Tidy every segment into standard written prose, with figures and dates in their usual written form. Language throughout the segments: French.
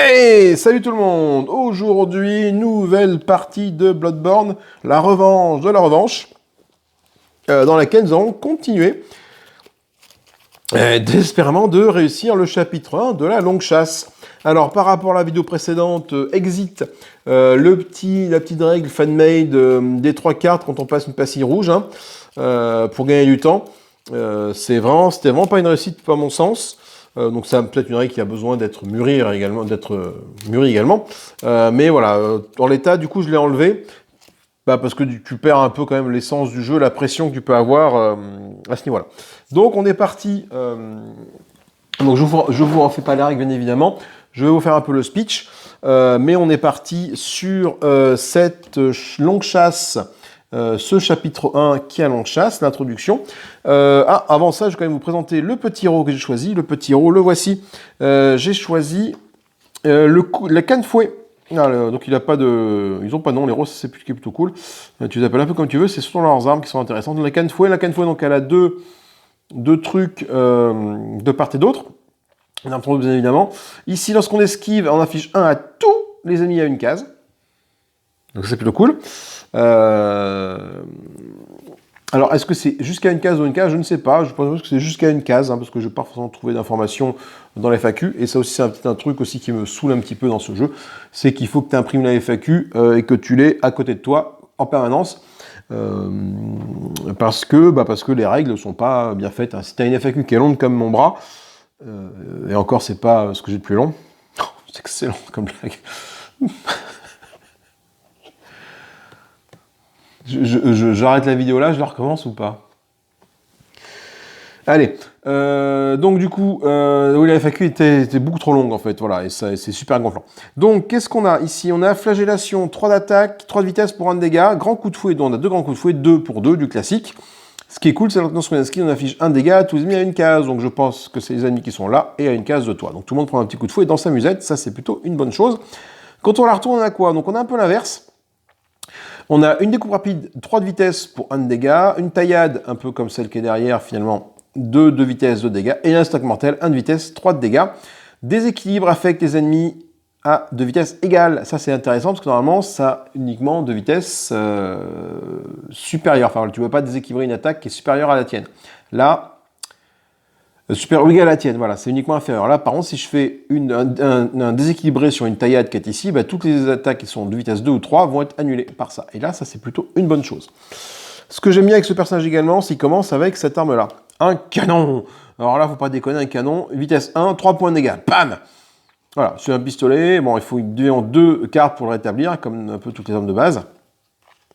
Hey, salut tout le monde! Aujourd'hui, nouvelle partie de Bloodborne, la revanche de la revanche, dans laquelle nous allons continuer désespérément de réussir le chapitre 1 de la longue chasse. Alors, par rapport à la vidéo précédente, exit la petite règle fan-made des 3 cartes quand on passe une pastille rouge, pour gagner du temps. C'était vraiment pas une réussite, à mon sens. Donc c'est peut-être une règle qui a besoin d'être mûrie également. Mais voilà, dans l'état, du coup, je l'ai enlevé. Parce que tu perds un peu quand même l'essence du jeu, la pression que tu peux avoir à ce niveau-là. Donc on est parti. Donc je vous refais pas la règle, bien évidemment. Je vais vous faire un peu le speech. Mais on est parti sur cette longue chasse. Ce chapitre 1 qui est à longue chasse, l'introduction. Avant ça, je vais quand même vous présenter le petit héros que j'ai choisi. Le petit héros, le voici. J'ai choisi la canne-fouet. Donc ils n'ont pas de nom, les héros, c'est plutôt cool. Tu les appelles un peu comme tu veux, c'est surtout leurs armes qui sont intéressantes. La canne-fouet, donc elle a deux trucs de part et d'autre. Bien évidemment. Ici, lorsqu'on esquive, on affiche 1 à tous les ennemis à une case. Donc c'est plutôt cool. Alors, est-ce que c'est jusqu'à une case ou une case? Je ne sais pas. Je pense que c'est jusqu'à une case, parce que je n'ai pas forcément trouvé d'informations dans la FAQ. Et ça aussi, c'est un truc aussi qui me saoule un petit peu dans ce jeu. C'est qu'il faut que tu imprimes la FAQ et que tu l'aies à côté de toi en permanence. Parce que les règles ne sont pas bien faites. Si tu as une FAQ qui est longue comme mon bras, et encore, c'est pas ce que j'ai de plus long. C'est excellent comme blague. J'arrête la vidéo là, je la recommence ou pas? Allez, donc du coup, oui, la FAQ était beaucoup trop longue en fait, voilà, et c'est super gonflant. Donc, qu'est-ce qu'on a ici? On a flagellation, 3 d'attaque, 3 de vitesse pour 1 de dégâts, grand coup de fouet, donc on a 2 grands coups de fouet, 2 pour 2 du classique. Ce qui est cool, c'est que lorsqu'on a un skill, on affiche 1 dégât à tous les ennemis à une case, donc je pense que c'est les ennemis qui sont là et à une case de toi. Donc tout le monde prend un petit coup de fouet dans sa musette, ça c'est plutôt une bonne chose. Quand on la retourne, on a quoi? Donc on a un peu l'inverse. On a une découpe rapide, 3 de vitesse pour 1 de dégâts, une taillade, un peu comme celle qui est derrière, finalement, 2 de vitesse, 2 de dégâts, et un stock mortel, 1 de vitesse, 3 de dégâts. Déséquilibre affecte les ennemis à de vitesse égale. Ça, c'est intéressant, parce que normalement, ça a uniquement de vitesse supérieure. Enfin, tu ne peux pas déséquilibrer une attaque qui est supérieure à la tienne. Là, supérieur ou égal à la tienne, voilà, c'est uniquement inférieur. Là, par contre, si je fais un déséquilibré sur une taillade qui est ici, toutes les attaques qui sont de vitesse 2 ou 3 vont être annulées par ça. Et là, ça, c'est plutôt une bonne chose. Ce que j'aime bien avec ce personnage également, c'est qu'il commence avec cette arme-là. Un canon! Alors là, faut pas déconner, un canon, vitesse 1, 3 points de dégâts. Bam! Voilà, c'est un pistolet. Bon, il faut deux cartes pour le rétablir, comme un peu toutes les armes de base.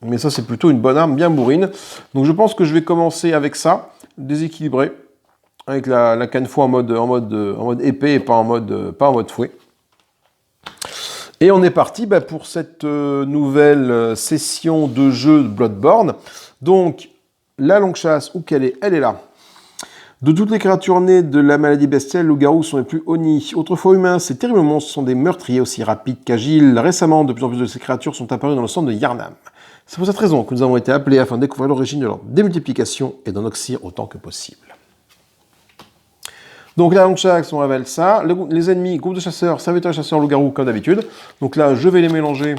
Mais ça, c'est plutôt une bonne arme, bien bourrine. Donc je pense que je vais commencer avec ça, déséquilibré, avec la canne-fouet en mode épée et pas en mode fouet. Et on est parti pour cette nouvelle session de jeu de Bloodborne. Donc, la longue chasse, où qu'elle est? Elle est là. De toutes les créatures nées de la maladie bestiale, les loups-garous sont les plus honnis. Autrefois humains, ces terribles monstres sont des meurtriers aussi rapides qu'agiles. Récemment, de plus en plus de ces créatures sont apparues dans le centre de Yharnam. C'est pour cette raison que nous avons été appelés afin de découvrir l'origine de leur démultiplication et d'en oxyre autant que possible. Donc la longue chasse, on révèle ça. Les ennemis, groupe de chasseurs, serviteurs et chasseurs, loups-garous, comme d'habitude. Donc là, je vais les mélanger.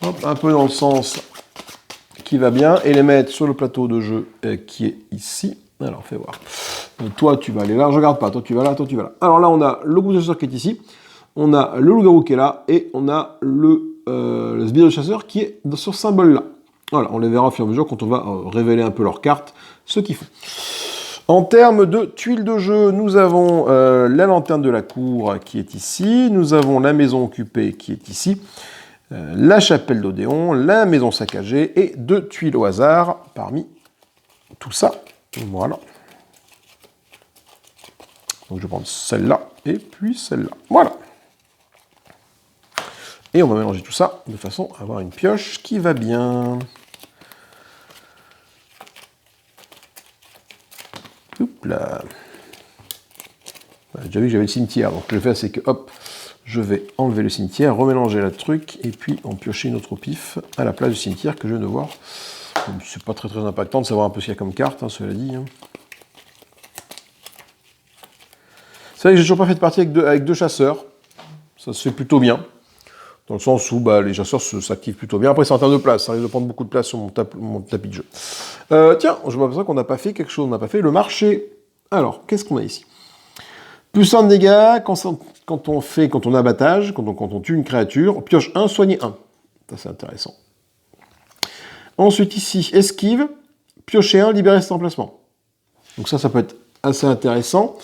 Hop, un peu dans le sens qui va bien. Et les mettre sur le plateau de jeu qui est ici. Alors, fais voir. Toi, tu vas aller là. Je regarde pas. Toi, tu vas là. Toi, tu vas là. Alors là, on a le groupe de chasseurs qui est ici. On a le loup-garou qui est là. Et on a le sbire de chasseur qui est sur ce symbole-là. Voilà, on les verra au fur et à mesure quand on va révéler un peu leurs cartes, ce qu'ils font. En termes de tuiles de jeu, nous avons la lanterne de la cour qui est ici, nous avons la maison occupée qui est ici, la chapelle d'Odéon, la maison saccagée et 2 tuiles au hasard parmi tout ça. Voilà. Donc je vais prendre celle-là et puis celle-là. Voilà. Et on va mélanger tout ça de façon à avoir une pioche qui va bien. Oups là. J'ai déjà vu que j'avais le cimetière, donc ce que je vais faire, c'est que hop, je vais enlever le cimetière, remélanger le truc, et puis en piocher une autre au pif à la place du cimetière que je viens de voir. C'est pas très impactant de savoir un peu ce qu'il y a comme carte, cela dit. C'est vrai que j'ai toujours pas fait de partie avec deux chasseurs. Ça se fait plutôt bien. Dans le sens où les chasseurs s'activent plutôt bien. Après, c'est en termes de place. Ça risque de prendre beaucoup de place sur mon tapis de jeu. Tiens, je vois ça qu'on n'a pas fait quelque chose. On n'a pas fait le marché. Alors, qu'est-ce qu'on a ici? Plus 1 de dégâts quand on a abattage, quand on tue une créature. Pioche 1, soigner 1. Ça, c'est intéressant. Ensuite, ici, esquive. Piocher 1, libérer cet emplacement. Donc ça peut être assez intéressant.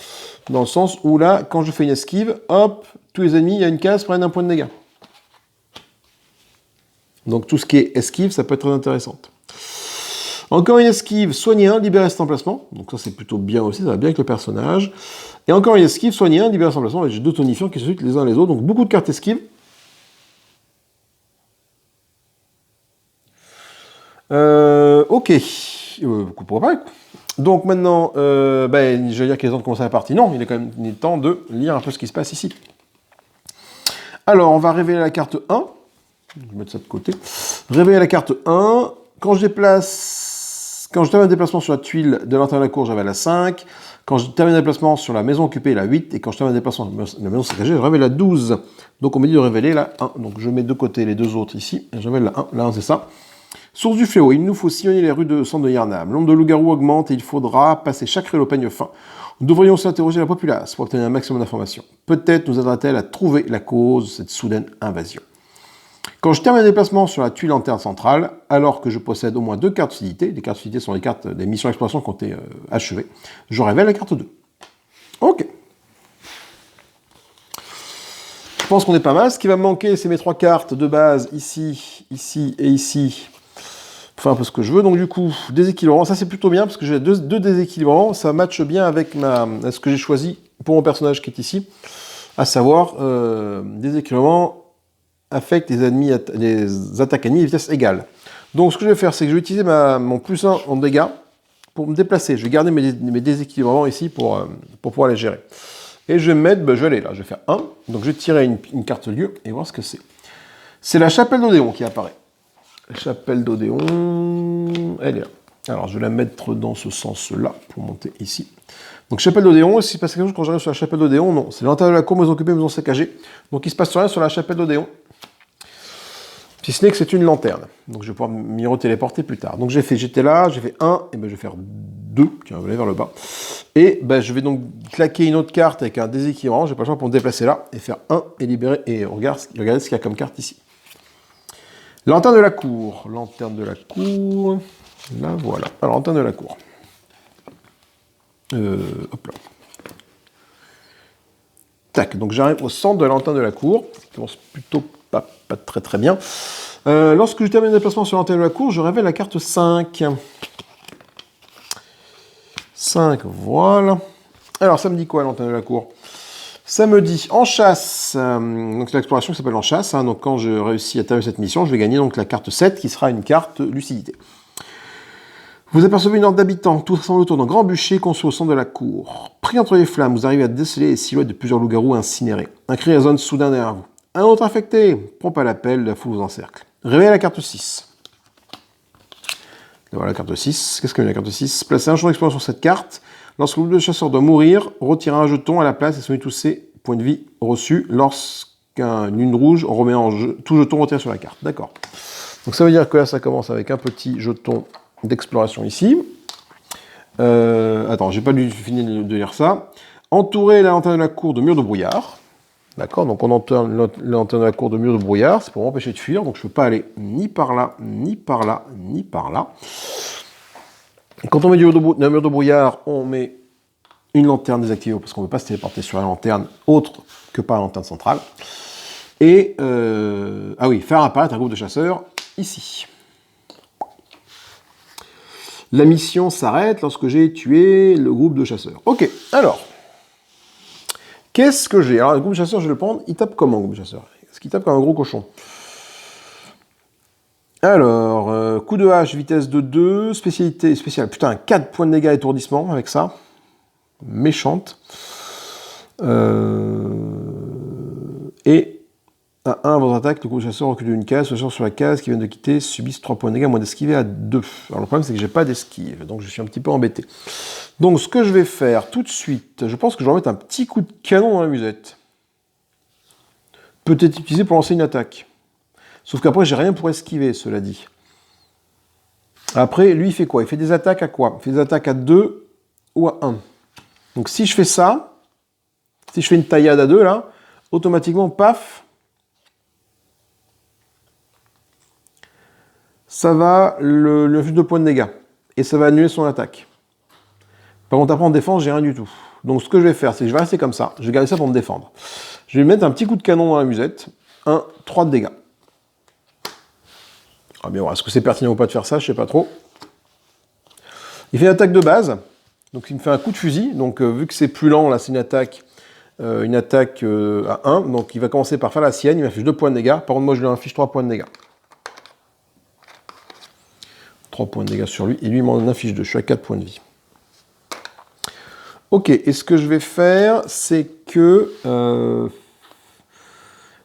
Dans le sens où là, quand je fais une esquive, hop, tous les ennemis, il y a une case, prennent un point de dégâts. Donc tout ce qui est esquive, ça peut être très intéressant. Encore une esquive, soigner 1, libérer cet emplacement. Donc ça c'est plutôt bien aussi, ça va bien avec le personnage. Et encore une esquive, soigner 1, libérer cet emplacement. J'ai deux tonifiants qui se suivent les uns les autres. Donc beaucoup de cartes esquives. Ok. Pourquoi pas. Donc maintenant, je vais dire qu'il est temps de commencer la partie. Non, il est quand même temps de lire un peu ce qui se passe ici. Alors, on va révéler la carte 1. Je vais mettre ça de côté. Révéler la carte 1. Quand je termine un déplacement sur la tuile de l'intérieur de la cour, j'avais la 5. Quand je termine un déplacement sur la maison occupée, la 8. Et quand je termine un déplacement sur la maison saccagée, je révèle la 12. Donc on me dit de révéler la 1. Donc je mets de côté les deux autres ici. Et je révèle la 1. La 1, c'est ça. Source du fléau. Il nous faut sillonner les rues de Centre de Yharnam. L'ombre de loup-garou augmente et il faudra passer chaque rue au peigne fin. Nous devrions aussi interroger la populace pour obtenir un maximum d'informations. Peut-être nous aidera-t-elle à trouver la cause de cette soudaine invasion. Quand je termine un déplacement sur la tuile lanterne centrale, alors que je possède au moins 2 cartes fidélité, les cartes fidélité sont les cartes des missions d'exploration qui ont été achevées, je révèle la carte 2. Ok. Je pense qu'on est pas mal. Ce qui va me manquer, c'est mes 3 cartes de base, ici, ici et ici. Enfin, un peu ce que je veux. Donc du coup, déséquilibrant, ça c'est plutôt bien, parce que j'ai deux déséquilibrants, ça matche bien avec ce que j'ai choisi pour mon personnage qui est ici, à savoir, déséquilibrant affecte les attaques ennemies à vitesse égale. Donc ce que je vais faire, c'est que je vais utiliser mon plus 1 en dégâts pour me déplacer. Je vais garder mes déséquilibrants ici pour pouvoir les gérer. Et je vais me mettre, je vais aller là, je vais faire 1. Donc je vais tirer une carte lieu et voir ce que c'est. C'est la chapelle d'Odéon qui apparaît. La chapelle d'Odéon, elle est là. Alors je vais la mettre dans ce sens-là pour monter ici. Donc chapelle d'Odéon, s'il se passe quelque chose quand j'arrive sur la chapelle d'Odéon, non. C'est l'intérieur de la cour, maison occupée, maison saccagée. Donc il ne se passe rien sur la chapelle d'Odéon. Si ce n'est que c'est une lanterne. Donc je vais pouvoir m'y retéléporter plus tard. Donc j'étais là, j'ai fait 1, et je vais faire 2, tiens, je vais aller vers le bas. Et je vais donc claquer une autre carte avec un déséquilibrant, j'ai pas le choix pour me déplacer là, et faire 1 et libérer, et regardez ce qu'il y a comme carte ici. Lanterne de la cour. Lanterne de la cour. Là, voilà. Alors, lanterne de la cour. Hop là. Tac. Donc, j'arrive au centre de la lanterne de la cour. Ça commence plutôt pas très très bien. Lorsque je termine le déplacement sur la lanterne de la cour, je révèle la carte 5. 5, voilà. Alors, ça me dit quoi, la lanterne de la cour? Ça me dit en chasse, donc c'est l'exploration qui s'appelle en chasse, donc quand je réussis à terminer cette mission, je vais gagner donc la carte 7 qui sera une carte lucidité. Vous apercevez une horde d'habitants, tous rassemblés autour d'un grand bûcher construit au centre de la cour. Pris entre les flammes, vous arrivez à déceler les silhouettes de plusieurs loups-garous incinérés. Un cri résonne soudain derrière vous. Un autre infecté, prompt à l'appel, la foule vous encercle. Réveillez la carte 6. Voilà la carte 6. Qu'est-ce que la carte 6? Placez un champ d'exploration sur cette carte. Lorsque le groupe de chasseurs doit mourir, retirez un jeton à la place et soignez tous ses points de vie reçus. Lorsqu'une lune rouge, on remet en jeu tout jeton retiré sur la carte. D'accord. Donc ça veut dire que là, ça commence avec un petit jeton d'exploration ici. Attends, j'ai pas fini de lire ça. Entourer la lanterne de la cour de murs de brouillard. D'accord, donc on entoure la lanterne de la cour de murs de brouillard. C'est pour m'empêcher de fuir, donc je ne peux pas aller ni par là, ni par là, ni par là. Quand on met un mur de brouillard, on met une lanterne désactivée parce qu'on ne peut pas se téléporter sur la lanterne autre que par la lanterne centrale. Et, faire apparaître un groupe de chasseurs ici. La mission s'arrête lorsque j'ai tué le groupe de chasseurs. Ok, alors, qu'est-ce que j'ai? Alors, le groupe de chasseurs, je vais le prendre. Il tape comment, le groupe de chasseurs? Est-ce qu'il tape comme un gros cochon? Alors, coup de hache, vitesse de 2, spécialité spéciale. Putain, 4 points de dégâts étourdissement avec ça. Méchante. Et À 1, votre attaque, le coup de chasseur recule d'une case, le chasseur sur la case qui vient de quitter subissent 3 points de dégâts, moins d'esquiver à 2. Alors le problème c'est que j'ai pas d'esquive, donc je suis un petit peu embêté. Donc ce que je vais faire tout de suite, je pense que je vais remettre un petit coup de canon dans la musette. Peut-être utilisé pour lancer une attaque. Sauf qu'après j'ai rien pour esquiver, cela dit. Après, lui il fait quoi? Il fait des attaques à quoi? Il fait des attaques à 2 ou à 1. Donc si je fais ça, si je fais une taillade à 2 là, automatiquement, paf, ça va le inflige 2 points de dégâts. Et ça va annuler son attaque. Par contre, après en défense, j'ai rien du tout. Donc ce que je vais faire, c'est que je vais rester comme ça. Je vais garder ça pour me défendre. Je vais mettre un petit coup de canon dans la musette. 1, 3 de dégâts. Ah bien, est-ce que c'est pertinent ou pas de faire ça? Je sais pas trop. Il fait une attaque de base. Donc il me fait un coup de fusil. Donc vu que c'est plus lent, là c'est une attaque à 1. Donc il va commencer par faire la sienne. Il m'affiche 2 points de dégâts. Par contre, moi je lui affiche 3 points de dégâts. 3 points de dégâts sur lui. Et lui, il m'en affiche 2. Je suis à 4 points de vie. Ok, et ce que je vais faire, c'est que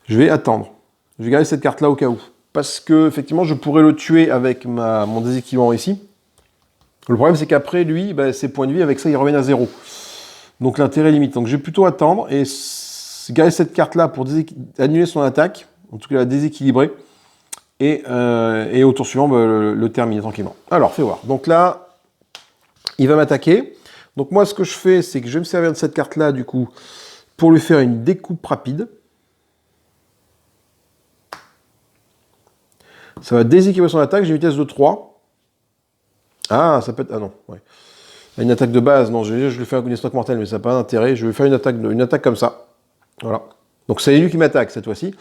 je vais attendre. Je vais garder cette carte-là au cas où. Parce que, effectivement, je pourrais le tuer avec mon déséquilibre ici. Le problème, c'est qu'après, lui, ses points de vie, avec ça, ils reviennent à 0. Donc l'intérêt est limite. Donc je vais plutôt attendre et garder cette carte-là pour annuler son attaque. En tout cas, la déséquilibrer. Et au tour suivant, le terminer tranquillement. Alors, fais voir. Donc là, il va m'attaquer. Donc moi, ce que je fais, c'est que je vais me servir de cette carte-là, du coup, pour lui faire une découpe rapide. Ça va déséquilibrer son attaque, j'ai une vitesse de 3. Ah, ça peut être... Ah non, ouais. Une attaque de base, non, je lui fais un stock mortel, mais ça n'a pas d'intérêt. Je vais faire une attaque comme ça. Voilà. Donc c'est lui qui m'attaque cette fois-ci.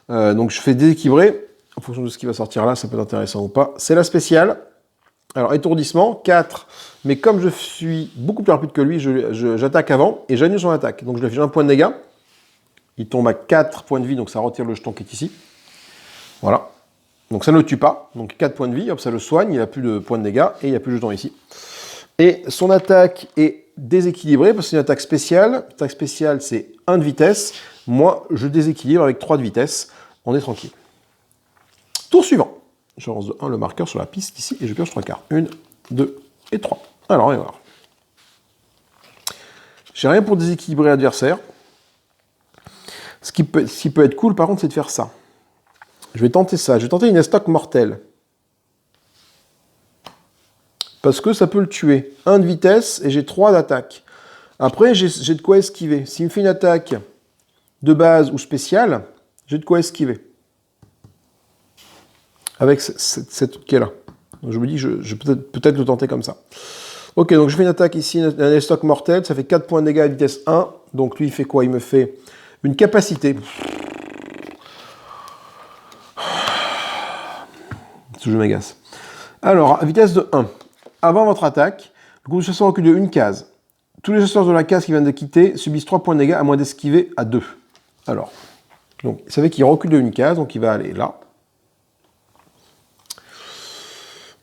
Donc je fais déséquilibrer. En fonction de ce qui va sortir là, ça peut être intéressant ou pas. C'est la spéciale. Alors, étourdissement, 4. Mais comme je suis beaucoup plus rapide que lui, j'attaque avant et j'annule son attaque. Donc je lui affiche un point de dégâts. Il tombe à 4 points de vie, donc ça retire le jeton qui est ici. Voilà. Donc ça ne le tue pas. Donc 4 points de vie, hop, ça le soigne, il n'a plus de points de dégâts et il n'y a plus de jeton ici. Et son attaque est déséquilibrée parce que c'est une attaque spéciale. L'attaque spéciale, c'est 1 de vitesse. Moi, je déséquilibre avec 3 de vitesse. On est tranquille. Tour suivant. Je lance de 1 le marqueur sur la piste ici et je pioche 3 cartes. 1, 2 et 3. Alors, on va voir. J'ai rien pour déséquilibrer l'adversaire. Ce qui peut être cool, par contre, c'est de faire ça. Je vais tenter ça. Je vais tenter une estoc mortelle. Parce que ça peut le tuer. 1 de vitesse et j'ai 3 d'attaque. Après, j'ai de quoi esquiver. S'il me fait une attaque de base ou spéciale, j'ai de quoi esquiver. Avec cette quai là. Donc je me dis, je vais peut-être le tenter comme ça. Ok, donc je fais une attaque ici, un estoc mortel, ça fait 4 points de dégâts à vitesse 1. Donc lui, il fait quoi? Il me fait une capacité. Ce jeu m'agace. Alors, à vitesse de 1. Avant votre attaque, le coup de chasseur recule de une case. Tous les chasseurs de la case qui viennent de quitter subissent 3 points de dégâts à moins d'esquiver à 2. Alors, donc, vous savez qu'il recule de une case, donc il va aller là.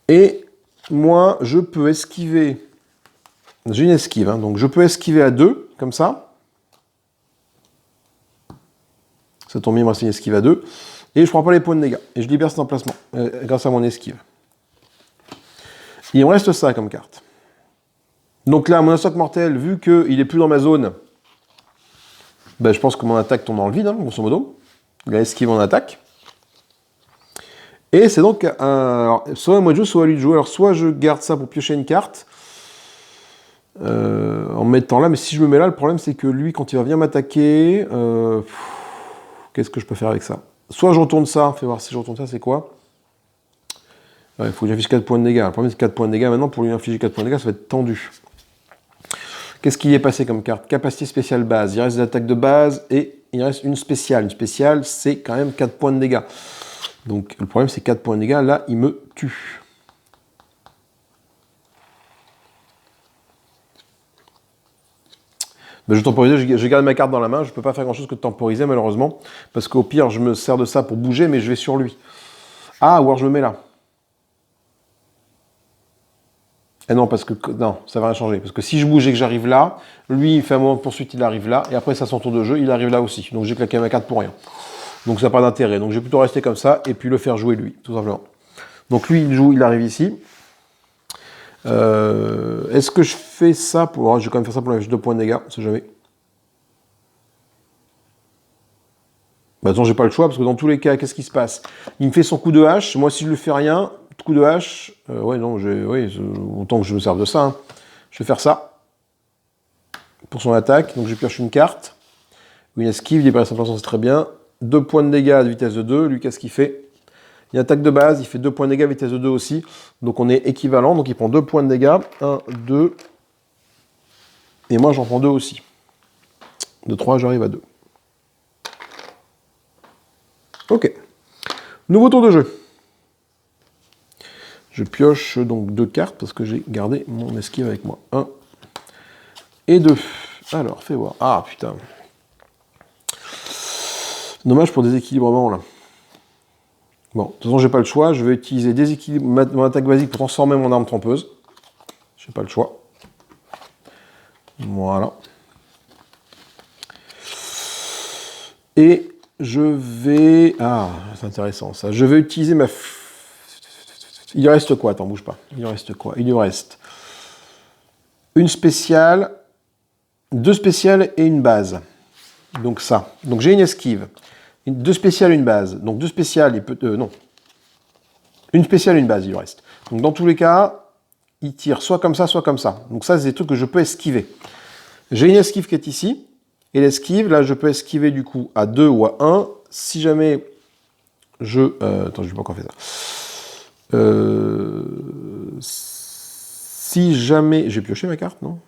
Et moi, je peux esquiver. J'ai une esquive, hein, donc je peux esquiver à 2, comme ça. Ça tombe bien, il me reste une esquive à 2. Et je ne prends pas les points de dégâts. Et je libère cet emplacement, grâce à mon esquive. Il me reste ça comme carte. Donc là, mon estoc mortel, vu qu'il n'est plus dans ma zone, je pense que mon attaque tombe dans le vide, hein, grosso modo. Il a esquive en attaque. Et c'est donc soit à moi de jouer, soit à lui de jouer. Alors soit je garde ça pour piocher une carte, en me mettant là, mais si je me mets là, le problème c'est que lui, quand il va venir m'attaquer, qu'est-ce que je peux faire avec ça? Soit je retourne ça, fais voir si je retourne ça, c'est quoi? Il faut que j'affiche 4 points de dégâts. Le problème c'est 4 points de dégâts, maintenant pour lui infliger 4 points de dégâts, ça va être tendu. Qu'est-ce qui est passé comme carte? Capacité spéciale base, il reste des attaques de base et il reste une spéciale. Une spéciale, c'est quand même 4 points de dégâts. Donc le problème c'est 4 points de dégâts, là il me tue. Je temporise, je garde ma carte dans la main, je ne peux pas faire grand chose que de temporiser malheureusement, parce qu'au pire je me sers de ça pour bouger, mais je vais sur lui. Ah, ou alors je me mets là. Et non, parce que non, ça va rien changer. Parce que si je bouge et que j'arrive là, lui il fait un moment de poursuite, il arrive là, et après ça son tour de jeu, il arrive là aussi. Donc j'ai claqué ma carte pour rien. Donc ça n'a pas d'intérêt. Donc je vais plutôt rester comme ça et puis le faire jouer lui, tout simplement. Donc lui, il joue, il arrive ici. Est-ce que je fais ça pour... Oh, je vais quand même faire ça pour la 2 points de dégâts, on sait jamais. Bah attends, j'ai pas le choix, parce que dans tous les cas, qu'est-ce qui se passe? Il me fait son coup de hache, moi si je lui fais rien, coup de hache, ouais non, autant que je me serve de ça. Hein. Je vais faire ça, pour son attaque, donc je pioche une carte. Une esquive, il est pas à 100%, c'est très bien. 2 points de dégâts de vitesse de 2, lui qu'est-ce qu'il fait? Il attaque de base, il fait 2 points de dégâts vitesse de 2 aussi, donc on est équivalent, donc il prend 2 points de dégâts, 1, 2, et moi j'en prends 2 aussi. De 3, j'arrive à 2. Ok. Nouveau tour de jeu. Je pioche donc 2 cartes parce que j'ai gardé mon esquive avec moi. 1 et 2. Alors, fais voir. Ah, putain. Dommage pour déséquilibrement, là. Bon, de toute façon, j'ai pas le choix. Je vais utiliser mon attaque basique pour transformer mon arme trompeuse. J'ai pas le choix. Voilà. Et je vais... Ah, c'est intéressant, ça. Je vais utiliser ma... Il lui reste quoi? Attends, bouge pas. Il lui reste quoi? Il lui reste une spéciale, 2 spéciales et une base. Donc ça. Donc j'ai une esquive. 2 spéciales, une base. Donc 2 spéciales, il peut... non. Une spéciale, une base, il lui reste. Donc dans tous les cas, il tire soit comme ça, soit comme ça. Donc ça, c'est des trucs que je peux esquiver. J'ai une esquive qui est ici. Et l'esquive, là, je peux esquiver du coup à 2 ou à 1. Si jamais je... attends, je ne sais pas encore faire ça. Si jamais... J'ai pioché ma carte, non?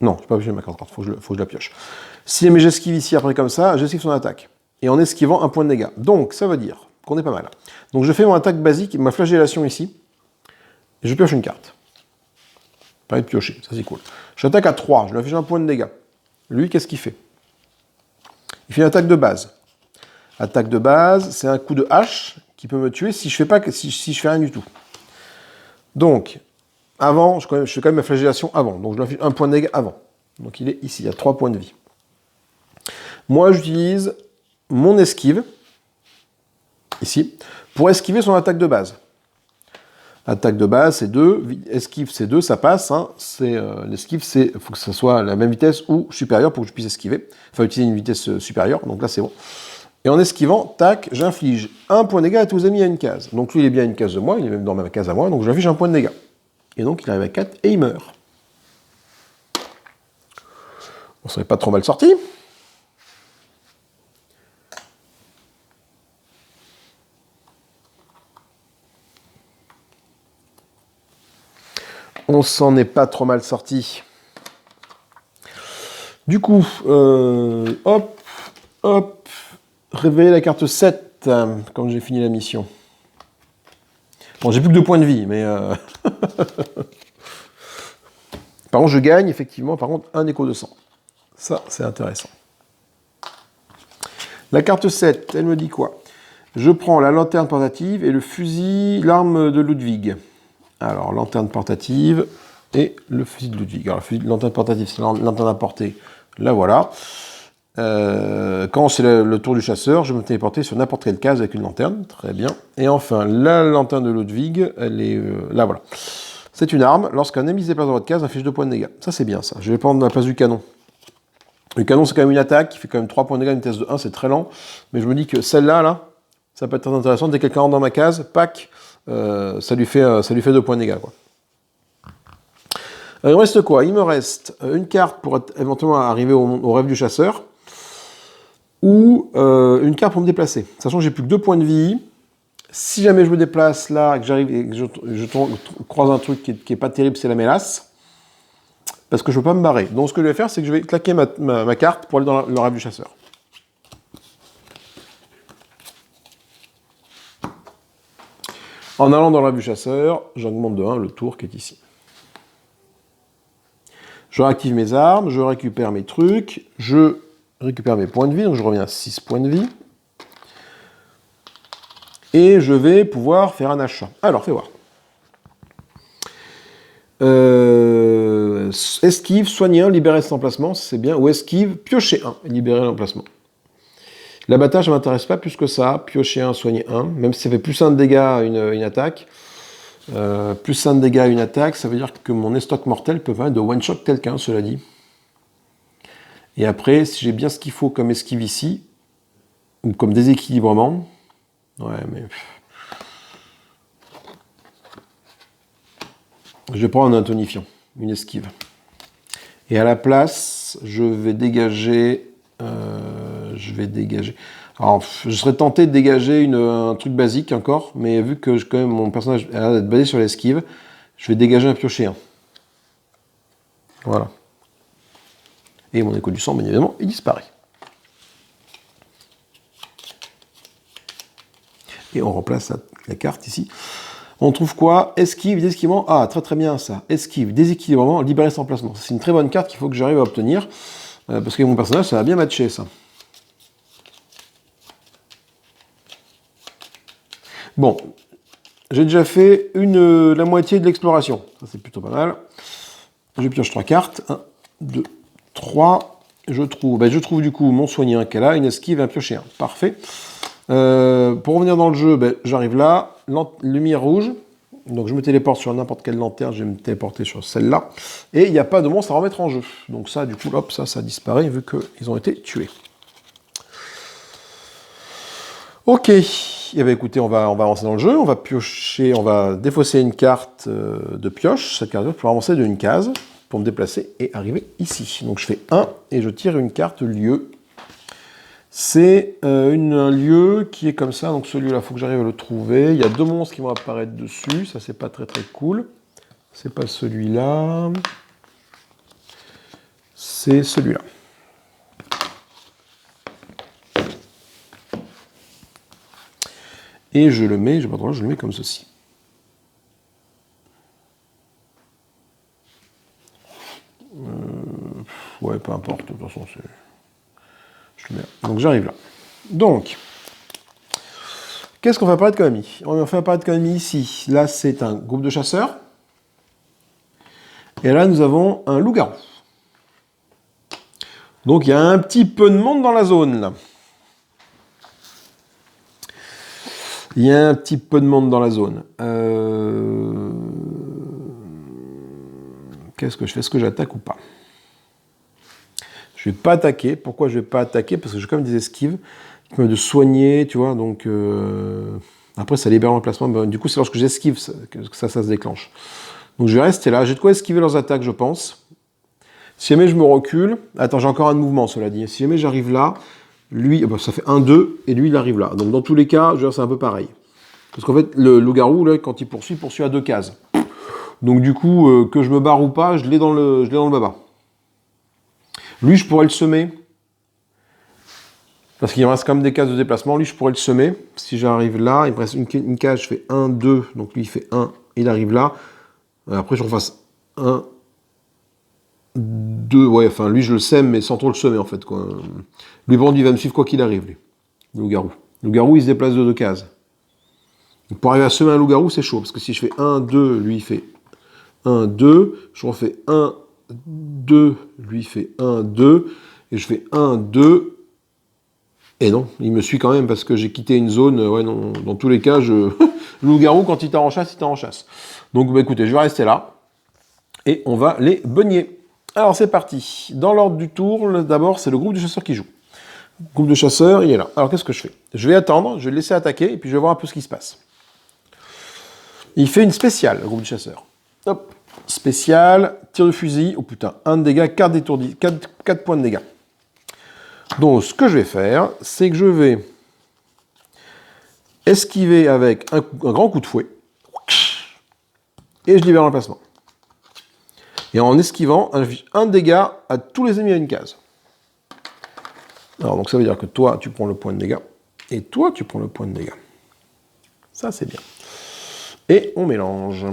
Non, je n'ai pas pioché ma carte, faut que je la pioche. Si jamais j'esquive ici, après comme ça, j'esquive son attaque. Et en esquivant, 1 point de dégâts. Donc, ça veut dire qu'on est pas mal. Donc, je fais mon attaque basique, ma flagellation ici. Et je pioche une carte. Pareil de piocher, ça c'est cool. J'attaque à 3, je lui affiche 1 point de dégâts. Lui, qu'est-ce qu'il fait? Il fait une attaque de base. Attaque de base, c'est un coup de hache qui peut me tuer si je fais rien du tout. Donc, avant, je fais quand même ma flagellation avant. Donc, je lui affiche 1 point de dégâts avant. Donc, il est ici, il y a 3 points de vie. Moi, j'utilise mon esquive, ici, pour esquiver son attaque de base. Attaque de base, c'est 2. Esquive, c'est 2, ça passe. Hein. L'esquive, il faut que ça soit à la même vitesse ou supérieure pour que je puisse esquiver. Enfin, utiliser une vitesse supérieure. Donc là, c'est bon. Et en esquivant, tac, j'inflige 1 point de dégâts à tous vos amis à une case. Donc lui, il est bien à une case de moi, il est même dans ma case à moi, donc j'inflige 1 point de dégâts. Et donc, il arrive à 4 et il meurt. On serait pas trop mal sorti. On s'en est pas trop mal sorti. Du coup, hop, hop, révéler la carte 7 quand j'ai fini la mission. Bon, j'ai plus que 2 points de vie, mais... Par contre, je gagne, effectivement, par contre, un écho de sang. Ça, c'est intéressant. La carte 7, elle me dit quoi? Je prends la lanterne portative et le fusil, l'arme de Ludwig. Alors, lanterne portative et le fusil de Ludwig. Alors, le lanterne portative, c'est la lanterne à portée. La voilà. Quand c'est le tour du chasseur, je vais me téléporter sur n'importe quelle case avec une lanterne. Très bien. Et enfin, la lanterne de Ludwig, elle est... là, voilà. C'est une arme. Lorsqu'un ennemi se déplace dans votre case, inflige 2 points de dégâts. Ça, c'est bien, ça. Je vais prendre la place du canon. Le canon, c'est quand même une attaque qui fait quand même 3 points de dégâts, une vitesse de 1, c'est très lent. Mais je me dis que celle-là, là, ça peut être très intéressant. Dès que quelqu'un rentre dans ma case, pack, ça lui fait 2 points de dégâts, quoi. Il me reste quoi? Il me reste une carte pour éventuellement arriver au rêve du chasseur, ou une carte pour me déplacer. Sachant que j'ai plus que 2 points de vie, si jamais je me déplace là, que j'arrive et que je croise un truc qui est pas terrible, c'est la mélasse, parce que je ne peux pas me barrer. Donc ce que je vais faire, c'est que je vais claquer ma carte pour aller dans le rêve du chasseur. En allant dans le rêve du chasseur, j'augmente de 1 le tour qui est ici. Je réactive mes armes, je récupère mes trucs, je récupère mes points de vie, donc je reviens à 6 points de vie. Et je vais pouvoir faire un achat. Alors, fais voir. Esquive, soigner 1, libérer cet emplacement, c'est bien. Ou esquive, piocher 1, libérer l'emplacement. L'abattage, ça m'intéresse pas plus que ça. Piocher un, soigner un. Même si ça fait plus 1 de dégâts à une attaque. Plus 1 de dégâts à une attaque, ça veut dire que mon estoc mortel peut permettre de one-shot quelqu'un, cela dit. Et après, si j'ai bien ce qu'il faut comme esquive ici, ou comme déséquilibrement, ouais, mais... Je vais prendre un tonifiant, une esquive. Et à la place, je vais dégager... Alors, je serais tenté de dégager un truc basique encore, mais vu que quand même mon personnage a l'air d'être basé sur l'esquive, je vais dégager un piocher 1. Voilà. Et mon écho du sang, bien évidemment, il disparaît. Et on remplace la carte ici. On trouve quoi? Esquive, déséquilibrement. Ah, très très bien ça. Esquive, déséquilibrement, libérer son emplacement. C'est une très bonne carte qu'il faut que j'arrive à obtenir. Parce que mon personnage, ça va bien matcher ça. Bon, j'ai déjà fait la moitié de l'exploration. Ça, c'est plutôt pas mal. Je pioche 3 cartes. 1, 2, 3. Je trouve du coup mon soigneur qu'elle a, une esquive et un piocher 1. Parfait. Pour revenir dans le jeu, j'arrive là. Lumière rouge. Donc je me téléporte sur n'importe quelle lanterne. Je vais me téléporter sur celle-là. Et il n'y a pas de monstre à remettre en jeu. Donc ça, du coup, hop, ça disparaît vu qu'ils ont été tués. Ok, eh bien, écoutez, on va avancer dans le jeu, on va piocher, on va défausser une carte de pioche, cette carte pour avancer d'une case, pour me déplacer et arriver ici. Donc je fais 1 et je tire une carte lieu. C'est un lieu qui est comme ça, donc celui-là, il faut que j'arrive à le trouver. Il y a 2 monstres qui vont apparaître dessus, ça c'est pas très très cool. C'est pas celui-là, c'est celui-là. Et je le mets, je le mets comme ceci. Ouais, peu importe, de toute façon, je le mets là. Donc j'arrive là. Donc, qu'est-ce qu'on va apparaître comme ennemi? On va faire apparaître comme ennemi ici. Là, c'est un groupe de chasseurs. Et là, nous avons un loup-garou. Donc, il y a un petit peu de monde dans la zone, là. Il y a un petit peu de monde dans la zone. Qu'est-ce que je fais? Est-ce que j'attaque ou pas? Je ne vais pas attaquer. Pourquoi je ne vais pas attaquer? Parce que j'ai quand même des esquives qui permettent de soigner, tu vois. Donc, après, ça libère l'emplacement. Du coup, c'est lorsque j'esquive que ça se déclenche. Donc, je vais rester là. J'ai de quoi esquiver leurs attaques, je pense. Si jamais je me recule... Attends, j'ai encore un mouvement, cela dit. Si jamais j'arrive là... Lui, ça fait 1, 2, et lui, il arrive là. Donc, dans tous les cas, c'est un peu pareil. Parce qu'en fait, le loup-garou, là, quand il poursuit à 2 cases. Donc, du coup, que je me barre ou pas, je l'ai dans le baba. Lui, je pourrais le semer. Parce qu'il me reste quand même des cases de déplacement. Lui, je pourrais le semer. Si j'arrive là, il me reste une case, je fais 1, 2. Donc, lui, il fait 1, il arrive là. Après, je refasse 1, 2, ouais, enfin, lui, je le sème, mais sans trop le semer, en fait, quoi. Lui, bon, il va me suivre quoi qu'il arrive, lui. Le loup-garou. Le loup-garou, il se déplace de 2 cases. Donc, pour arriver à semer un loup-garou, c'est chaud, parce que si je fais 1, 2, lui, il fait 1, 2, je refais 1, 2, lui, il fait 1, 2, et je fais 1, 2, et non, il me suit quand même, parce que j'ai quitté une zone, ouais, non, dans tous les cas, le loup-garou, quand il t'a en chasse, il t'a en chasse. Donc, écoutez, je vais rester là, et on va les beugner. Alors c'est parti. Dans l'ordre du tour, d'abord c'est le groupe de chasseurs qui joue. Le groupe de chasseurs, il est là. Alors qu'est-ce que je fais? Je vais attendre, je vais le laisser attaquer, et puis je vais voir un peu ce qui se passe. Il fait une spéciale, le groupe de chasseurs. Hop, spéciale, tir de fusil, oh putain, 1 de dégâts, 4 d'étourdi, 4 points de dégâts. Donc ce que je vais faire, c'est que je vais esquiver avec un grand coup de fouet, et je libère l'emplacement. Et en esquivant, un dégât à tous les ennemis à une case. Alors, donc ça veut dire que toi, tu prends le point de dégâts, et toi, tu prends le point de dégâts. Ça, c'est bien. Et on mélange.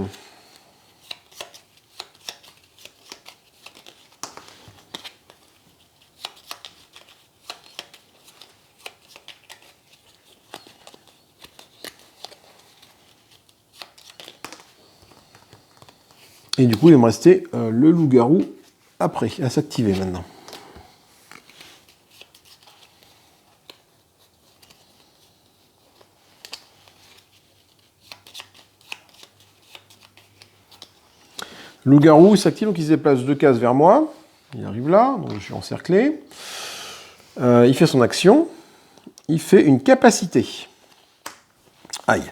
Et du coup, il va me rester le loup-garou après, à s'activer maintenant. Loup-garou s'active, donc il se déplace 2 cases vers moi. Il arrive là, donc je suis encerclé. Il fait son action. Il fait une capacité. Aïe.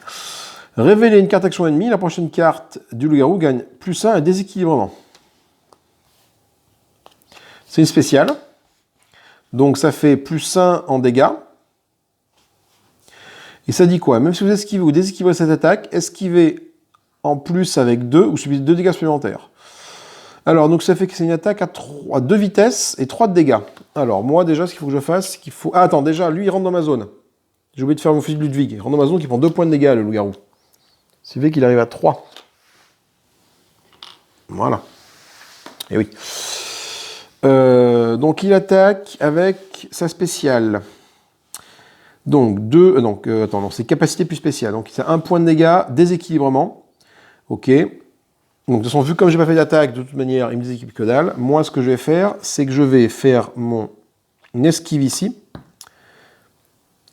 Révéler une carte action ennemie. La prochaine carte du loup-garou gagne +1 à déséquilibrement. C'est une spéciale. Donc ça fait +1 en dégâts. Et ça dit quoi? Même si vous esquivez ou déséquilibrez cette attaque, esquivez en plus avec 2 ou subissez 2 dégâts supplémentaires. Alors, donc ça fait que c'est une attaque à 2 vitesses et 3 de dégâts. Alors, moi, déjà, ce qu'il faut que je fasse, c'est qu'il faut... Ah, attends, déjà, lui, il rentre dans ma zone. J'ai oublié de faire mon fusil de Ludwig. Il rentre dans ma zone, qui prend 2 points de dégâts, le loup-garou. Ce qui fait qu'il arrive à 3. Voilà. Et oui. Donc, il attaque avec sa spéciale. Donc, attends, non, c'est capacité plus spéciale. Donc, c'est 1 point de dégâts, déséquilibrement. Ok. Donc, de toute façon, vu comme j'ai pas fait d'attaque, de toute manière, il me déséquilibre que dalle. Moi, ce que je vais faire, c'est que je vais faire mon esquive ici.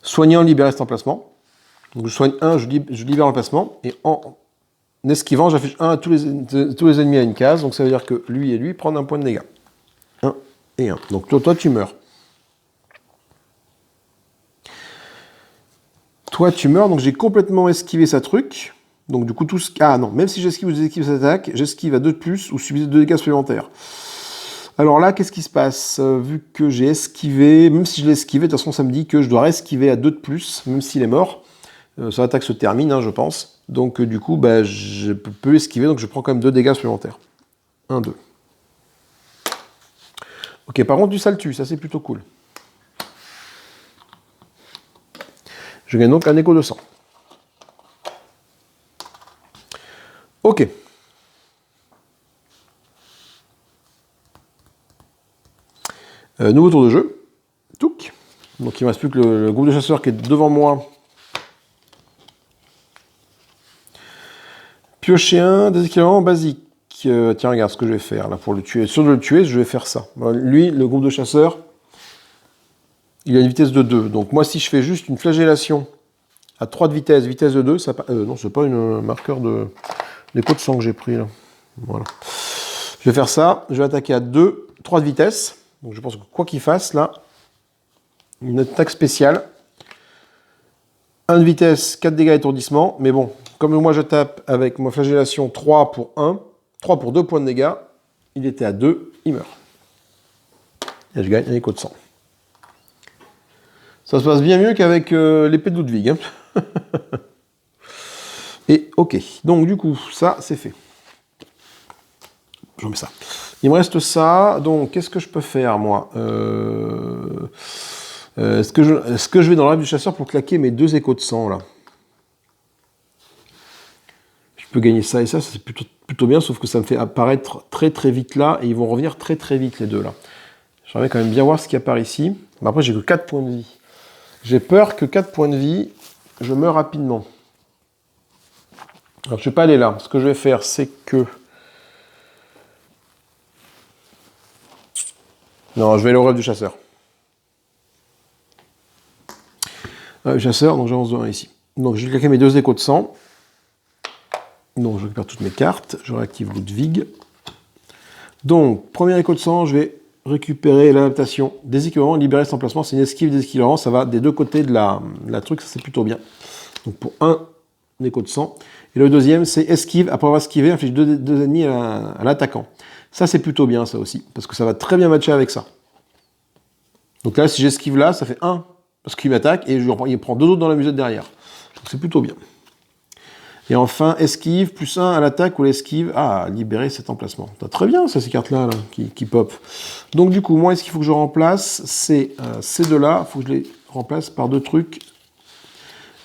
Soignant, libérer cet emplacement. Donc, je soigne 1, je libère l'emplacement. Et en esquivant, j'affiche 1 à tous les ennemis à une case. Donc, ça veut dire que lui et lui prennent 1 point de dégâts. 1 et 1. Donc, toi, tu meurs. Toi, tu meurs. Donc, j'ai complètement esquivé sa truc. Donc du coup, tout ce... Ah non, même si j'esquive ou désesquive cette attaque, j'esquive à 2 de plus ou subis 2 dégâts supplémentaires. Alors là, qu'est-ce qui se passe? Vu que j'ai esquivé, même si je l'ai esquivé, de toute façon, ça me dit que je dois esquiver à 2 de plus, même s'il est mort. Son attaque se termine, hein, je pense. Donc du coup, bah, je peux esquiver, donc je prends quand même 2 dégâts supplémentaires. 1, 2. Ok, par contre, du saltu, ça c'est plutôt cool. Je gagne donc un écho de sang. Ok. Nouveau tour de jeu. Touc. Donc il ne me reste plus que le groupe de chasseurs qui est devant moi. Piocher un, déséquilibrement basique. Tiens, regarde ce que je vais faire là pour le tuer. Sur de le tuer, je vais faire ça. Lui, le groupe de chasseurs, il a une vitesse de 2. Donc moi, si je fais juste une flagellation à 3 de vitesse, vitesse de 2, ça... non, c'est pas une marqueur d'écho de sang que j'ai pris là. Voilà. Je vais faire ça. Je vais attaquer à 2, 3 de vitesse. Donc je pense que quoi qu'il fasse, là, une attaque spéciale. 1 de vitesse, 4 dégâts étourdissement. Mais bon, comme moi je tape avec ma flagellation 3 pour 1, 3 pour 2 points de dégâts, il était à 2, il meurt. Et je gagne un écho de sang. Ça se passe bien mieux qu'avec l'épée de Ludwig. Hein. Et ok, donc du coup, ça c'est fait. Je remets ça. Il me reste ça, donc qu'est-ce que je peux faire moi Est-ce que je vais dans l'arbre du chasseur pour claquer mes 2 échos de sang là? Je peux gagner ça et ça, c'est plutôt bien, sauf que ça me fait apparaître très très vite là, et ils vont revenir très très vite les deux là. J'aimerais quand même bien voir ce qui apparaît ici. Mais après j'ai que 4 points de vie. J'ai peur que 4 points de vie, je meurs rapidement. Alors je ne vais pas aller là. Ce que je vais faire, c'est que... Non, je vais aller au rêve du chasseur. Chasseur, donc j'avance de 1 ici. Donc je vais claquer mes 2 échos de sang. Donc je récupère toutes mes cartes. Je réactive Ludwig. Donc, premier écho de sang, je vais récupérer l'adaptation déséquilibrement, libérer cet emplacement. C'est une esquive déséquilibrement. Ça va des deux côtés de la truc. Ça, c'est plutôt bien. Donc pour un écho de sang. Et le deuxième, c'est esquive. Après avoir esquivé, inflige 2 ennemis à l'attaquant. Ça, c'est plutôt bien, ça aussi. Parce que ça va très bien matcher avec ça. Donc là, si j'esquive là, ça fait 1. Parce qu'il m'attaque. Et il prend 2 autres dans la musette derrière. Donc c'est plutôt bien. Et enfin, esquive, plus 1 à l'attaque ou l'esquive. Ah, libérer cet emplacement. Très bien, ça, ces cartes-là là, qui pop. Donc du coup, moi, ce qu'il faut que je remplace, c'est ces deux-là. Il faut que je les remplace par 2 trucs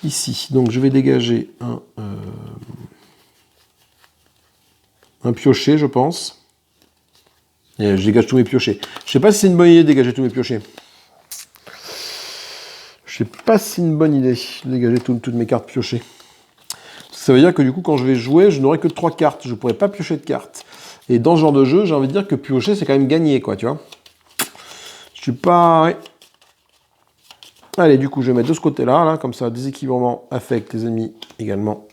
ici. Donc je vais dégager un piocher, je pense. Et je dégage tous mes piochers. Je ne sais pas si c'est une bonne idée de dégager tous mes piochers. Je ne sais pas si c'est une bonne idée de dégager toutes mes cartes piochées. Ça veut dire que du coup, quand je vais jouer, je n'aurai que 3 cartes. Je ne pourrai pas piocher de cartes. Et dans ce genre de jeu, j'ai envie de dire que piocher, c'est quand même gagner, quoi, tu vois. Je suis pas... Ouais. Allez, du coup, je vais mettre de ce côté-là, là, comme ça, déséquilibrement affecte les ennemis également,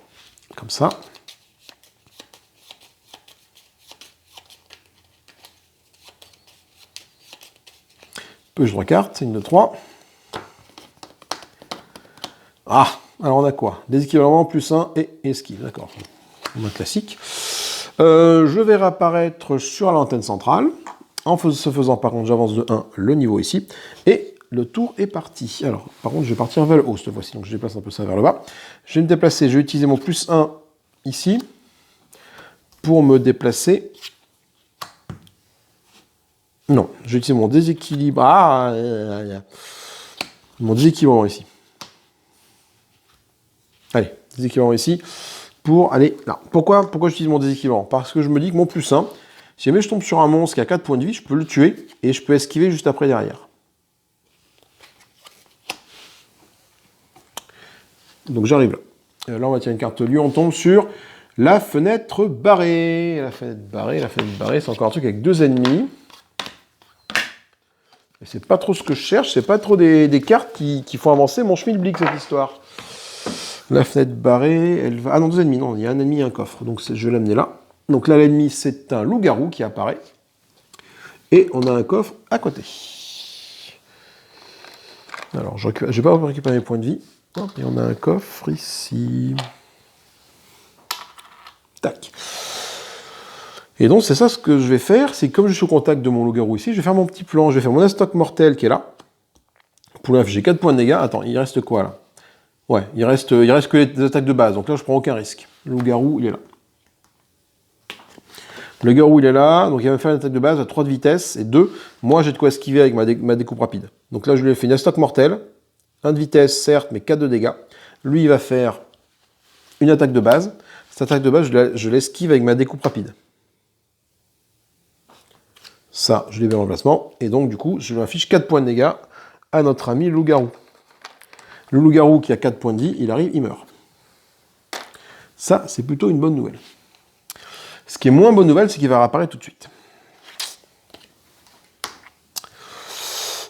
comme ça. Pioche 3 cartes, une de 3. Ah, alors on a quoi? Déséquilibrement, plus 1 et esquive, d'accord. On a classique. Je vais réapparaître sur l'antenne centrale. Ce faisant, par contre, j'avance de 1 le niveau ici. Et le tour est parti. Alors, par contre, je vais partir vers le haut cette fois-ci. Donc, je déplace un peu ça vers le bas. Je vais me déplacer. Je vais utiliser mon plus 1 ici pour me déplacer. Non, je vais utiliser mon déséquilibre. Mon déséquilibrement ici. Allez, déséquilibrement ici. Pour aller là. Pourquoi j'utilise mon déséquilibrant? Parce que je me dis que mon plus 1, si jamais je tombe sur un monstre qui a 4 points de vie, je peux le tuer et je peux esquiver juste après derrière. Donc j'arrive là. Là, on va tirer une carte lieu, on tombe sur la fenêtre barrée. La fenêtre barrée, c'est encore un truc avec 2 ennemis. Et c'est pas trop ce que je cherche, c'est pas trop des cartes qui font avancer mon schmilblick, cette histoire. La fenêtre barrée, elle va... Ah non, 2 ennemis, non, il y a un ennemi et un coffre. Donc je vais l'amener là. Donc là, l'ennemi, c'est un loup-garou qui apparaît. Et on a un coffre à côté. Alors, je vais pas récupérer mes points de vie. Et on a un coffre ici. Tac. Et donc, c'est ça ce que je vais faire. C'est comme je suis au contact de mon loup-garou ici, je vais faire mon petit plan. Je vais faire mon astoc mortel qui est là. Pour l'instant, j'ai 4 points de dégâts. Attends, il reste quoi là? Ouais, il reste que les attaques de base. Donc là, je prends aucun risque. Le loup-garou, il est là. Le garou, il est là. Donc il va me faire une attaque de base à 3 de vitesse et 2. Moi, j'ai de quoi esquiver avec ma découpe rapide. Donc là, je lui ai fait une astoc mortel. 1 de vitesse, certes, mais 4 de dégâts. Lui, il va faire une attaque de base. Cette attaque de base, je l'esquive avec ma découpe rapide. Ça, je l'ai mis en remplacement. Et donc, du coup, je lui affiche 4 points de dégâts à notre ami loup-garou. Le loup-garou qui a 4 points de vie, il arrive, il meurt. Ça, c'est plutôt une bonne nouvelle. Ce qui est moins bonne nouvelle, c'est qu'il va réapparaître tout de suite.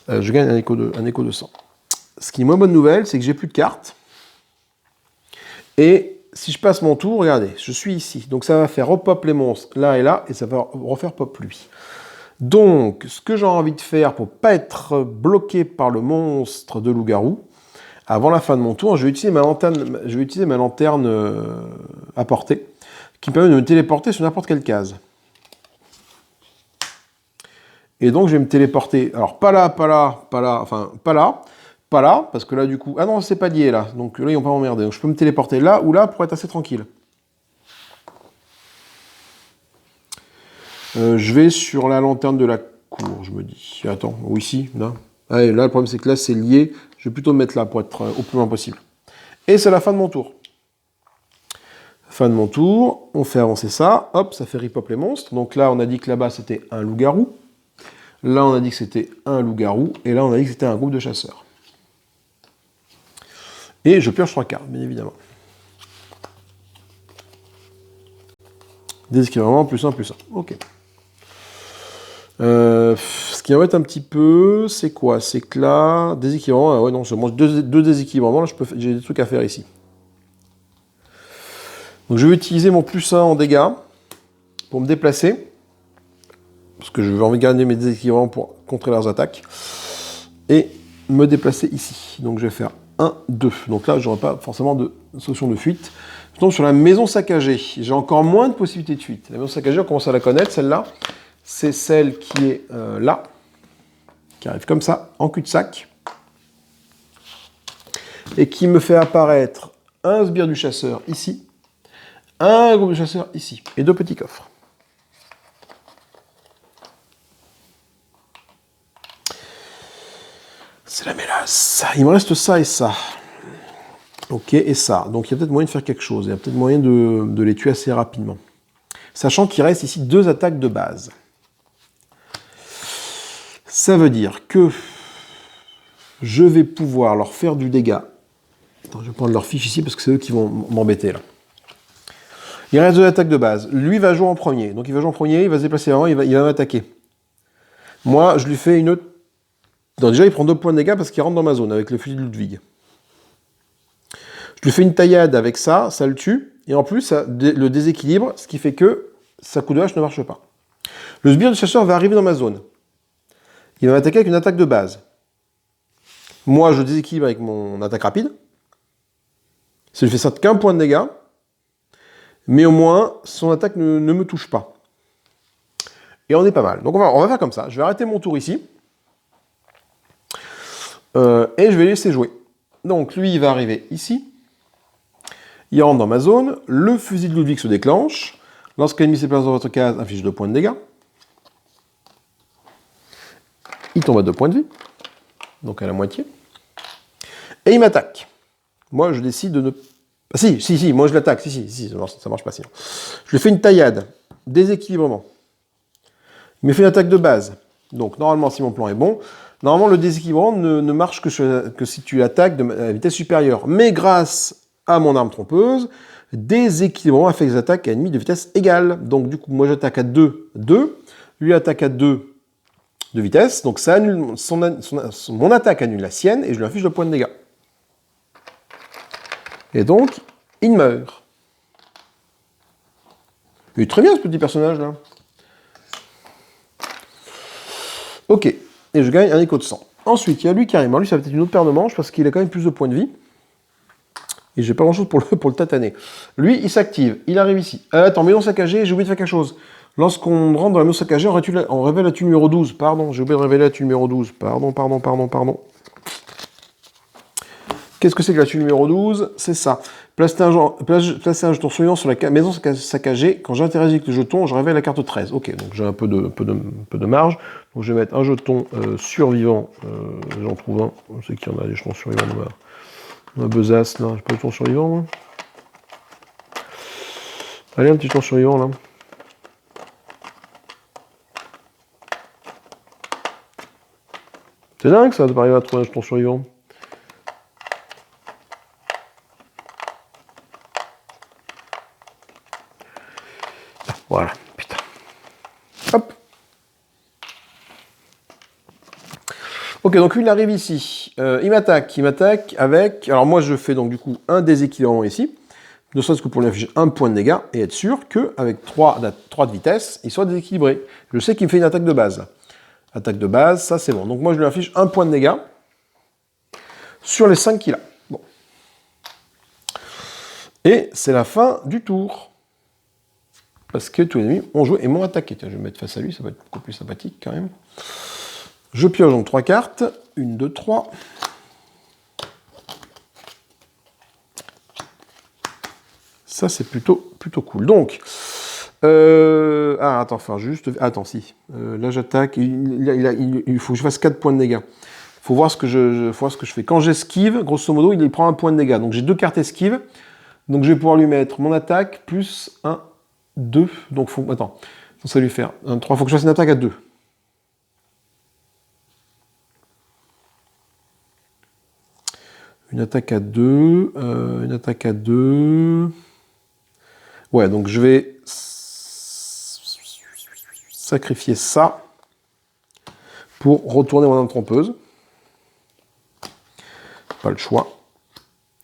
Je gagne un écho de sang. Ce qui est moins bonne nouvelle, c'est que j'ai plus de cartes. Et si je passe mon tour, regardez, je suis ici. Donc ça va faire repop les monstres là et là, et ça va refaire pop lui. Donc, ce que j'ai envie de faire pour ne pas être bloqué par le monstre de loup-garou, avant la fin de mon tour, je vais utiliser ma lanterne à portée, qui me permet de me téléporter sur n'importe quelle case. Et donc, je vais me téléporter, alors pas là, parce que là, du coup... Ah non, c'est pas lié, là. Donc là, ils vont pas m'emmerder. Donc je peux me téléporter là ou là pour être assez tranquille. Je vais sur la lanterne de la cour, je me dis. Attends, ou ici, là. Allez, là, le problème, c'est que là, c'est lié. Je vais plutôt me mettre là pour être au plus loin possible. Et c'est la fin de mon tour. Fin de mon tour, on fait avancer ça. Hop, ça fait rip-hop les monstres. Donc là, on a dit que là-bas, c'était un loup-garou. Là, on a dit que c'était un loup-garou. Et là, on a dit que c'était un groupe de chasseurs. Et je pioche 3 cartes, bien évidemment. Déséquilibrement, plus 1, plus 1. Ok. Ce qui m'embête un petit peu, c'est quoi? C'est que là, déséquilibrement, ouais, non, je mange deux déséquilibrements, là, j'ai des trucs à faire ici. Donc je vais utiliser mon plus 1 en dégâts pour me déplacer, parce que je vais envie de garder mes déséquilibrements pour contrer leurs attaques, et me déplacer ici. Donc je vais faire 1, 2. Donc là, je n'aurai pas forcément de solution de fuite. Je tombe sur la maison saccagée. J'ai encore moins de possibilités de fuite. La maison saccagée, on commence à la connaître, celle-là. C'est celle qui est là, qui arrive comme ça, en cul-de-sac, et qui me fait apparaître un sbire du chasseur ici, un groupe de chasseurs ici, et 2 petits coffres. C'est la mélasse. Il me reste ça et ça. Ok, et ça. Donc il y a peut-être moyen de faire quelque chose. Il y a peut-être moyen de les tuer assez rapidement. Sachant qu'il reste ici 2 attaques de base. Ça veut dire que je vais pouvoir leur faire du dégât. Attends, je vais prendre leur fiche ici parce que c'est eux qui vont m'embêter là. Il reste 2 attaques de base. Lui va jouer en premier. Donc il va jouer en premier, il va se déplacer avant, il va m'attaquer. Moi, je lui fais une... Donc déjà, il prend 2 points de dégâts parce qu'il rentre dans ma zone avec le fusil de Ludwig. Je lui fais une taillade avec ça, ça le tue. Et en plus, ça le déséquilibre, ce qui fait que sa coup de hache ne marche pas. Le sbire du chasseur va arriver dans ma zone. il va m'attaquer avec une attaque de base. Moi, je déséquilibre avec mon attaque rapide. Ça lui fait ça qu'un point de dégâts. Mais au moins, son attaque ne me touche pas. Et on est pas mal. Donc on va faire comme ça. Je vais arrêter mon tour ici. Et je vais laisser jouer. Donc lui, il va arriver ici. Il rentre dans ma zone. Le fusil de Ludwig se déclenche. Lorsqu'un ennemi se place dans votre case, inflige 2 points de dégâts. Il tombe à 2 points de vie. Donc à la moitié. Et il m'attaque. Moi, je décide de ne... Ah, si, moi je l'attaque. Si, ça marche pas sinon. Je lui fais une taillade. Déséquilibrement. Il me fait une attaque de base. Donc normalement, si mon plan est bon, normalement le déséquilibrement ne marche que si tu attaques à vitesse supérieure. Mais grâce à mon arme trompeuse, déséquilibrement affecte les attaques à ennemis de vitesse égale. Donc du coup, moi j'attaque à 2, lui attaque à 2 de vitesse, donc ça annule mon attaque annule la sienne, et je lui inflige le point de dégâts. Et donc, il meurt. Il est très bien ce petit personnage là. Ok, et je gagne un écho de sang. Ensuite, il y a lui carrément, lui ça va peut-être une autre paire de manches, parce qu'il a quand même plus de points de vie. Et j'ai pas grand chose pour le tataner. Lui, il s'active, il arrive ici. Attends, maison saccagée, j'ai oublié de faire quelque chose. Lorsqu'on rentre dans la maison saccagée, on révèle la tuile numéro 12. Pardon, j'ai oublié de révéler la tuile numéro 12. Pardon. Qu'est-ce que c'est que la tuile numéro 12? C'est ça. Placer un jeton survivant sur la maison saccagée. Quand j'interagis avec le jeton, je révèle la carte 13. Ok, donc j'ai un peu de marge. Donc je vais mettre un jeton survivant. J'en trouve un. Je sais qu'il y en a des jetons survivants de ma besace, là. J'ai pas de jeton survivant, moi. Allez, un petit jeton survivant, là. C'est dingue ça de pas arriver à trouver un jeton survivant. Voilà, putain. Hop. Ok, donc lui il arrive ici. Il m'attaque avec... Alors moi je fais donc du coup un déséquilibrement ici. Ne serait-ce que pour lui infliger un point de dégâts et être sûr qu'avec 3 de vitesse, il soit déséquilibré. Je sais qu'il me fait une attaque de base. Attaque de base, ça c'est bon. Donc moi je lui inflige un point de dégâts sur les 5 qu'il a. Bon. Et c'est la fin du tour. Parce que tous les ennemis ont joué et m'ont attaqué. Tiens, je vais me mettre face à lui, ça va être beaucoup plus sympathique quand même. Je pioche donc 3 cartes. 1, 2, 3. Ça c'est plutôt cool. Donc, attends, enfin juste... Attends, si. Là j'attaque, il faut que je fasse 4 points de dégâts. Faut voir ce que je fais. Quand j'esquive, grosso modo, il prend un point de dégâts. Donc j'ai 2 cartes esquive. Donc je vais pouvoir lui mettre mon attaque plus 1, 2. Donc faut... Attends. Donc ça va lui faire 1, 3. Faut que je fasse une attaque à 2. Une attaque à 2. Une attaque à 2. Ouais, donc je vais sacrifier ça pour retourner mon arme trompeuse. Pas le choix.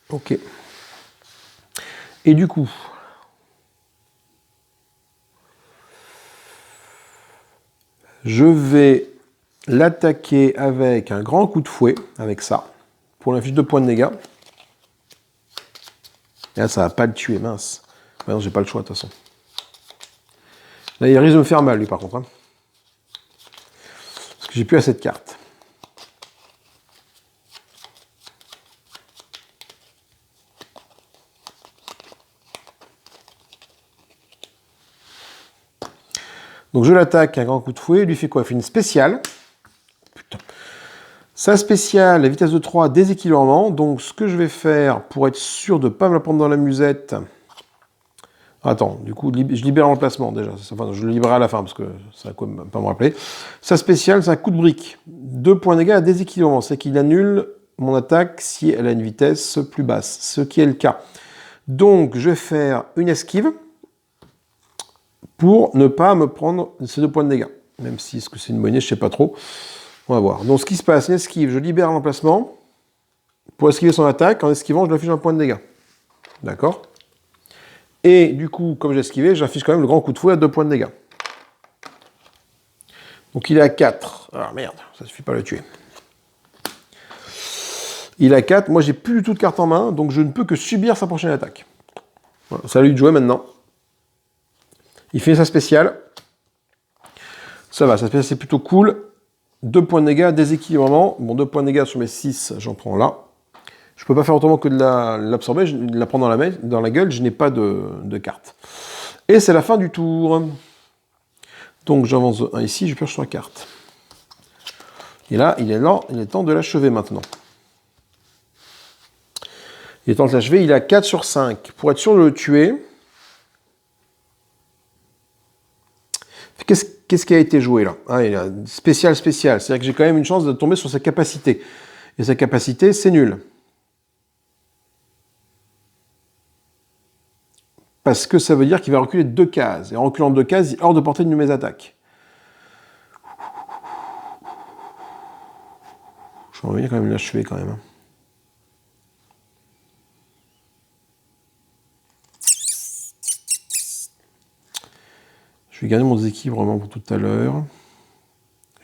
Ok. Et du coup, je vais l'attaquer avec un grand coup de fouet, avec ça, pour l'infliger 2 points de dégâts. Et là, ça va pas le tuer, mince. Non, j'ai pas le choix, de toute façon. Là, il risque de me faire mal, lui, par contre. Hein. Parce que j'ai plus assez de cartes. Donc, je l'attaque un grand coup de fouet. Il lui fait quoi? Il fait une spéciale. Putain. Sa spéciale, la vitesse de 3, déséquilibrement. Donc, ce que je vais faire, pour être sûr de ne pas me la prendre dans la musette... Attends, du coup, je libère l'emplacement déjà. Enfin, je le libérerai à la fin parce que ça va pas me rappeler. Sa spéciale, c'est un coup de brique. 2 points de dégâts à déséquilibrement. C'est qu'il annule mon attaque si elle a une vitesse plus basse, ce qui est le cas. Donc, je vais faire une esquive pour ne pas me prendre ces 2 points de dégâts. Même si est-ce que c'est une monnaie, je ne sais pas trop. On va voir. Donc, ce qui se passe, une esquive, je libère l'emplacement pour esquiver son attaque. En esquivant, je lui affiche un point de dégâts. D'accord ? Et du coup, comme j'ai esquivé, j'affiche quand même le grand coup de fouet à 2 points de dégâts. Donc il est à 4. Ah merde, ça suffit pas à le tuer. Il est à 4, moi j'ai plus du tout de carte en main, donc je ne peux que subir sa prochaine attaque. Voilà, ça à lui de jouer maintenant. Il fait sa spéciale. Ça va, sa spéciale c'est plutôt cool. 2 points de dégâts, déséquilibrement. Bon, 2 points de dégâts sur mes 6, j'en prends là. Je peux pas faire autrement que de l'absorber, de la prendre dans la gueule, je n'ai pas de carte. Et c'est la fin du tour. Donc j'avance un ici, je pioche sur la carte. Et là, il est temps de l'achever maintenant. Il est temps de l'achever, il est à 4 sur 5. Pour être sûr de le tuer, qu'est-ce qui a été joué là? Ah, il a spécial. C'est-à-dire que j'ai quand même une chance de tomber sur sa capacité. Et sa capacité, c'est nul. Parce que ça veut dire qu'il va reculer 2 cases. Et en reculant 2 cases, il est hors de portée de mes attaques. Je vais quand même l'achever quand même. Je vais garder mon déséquilibrement pour tout à l'heure.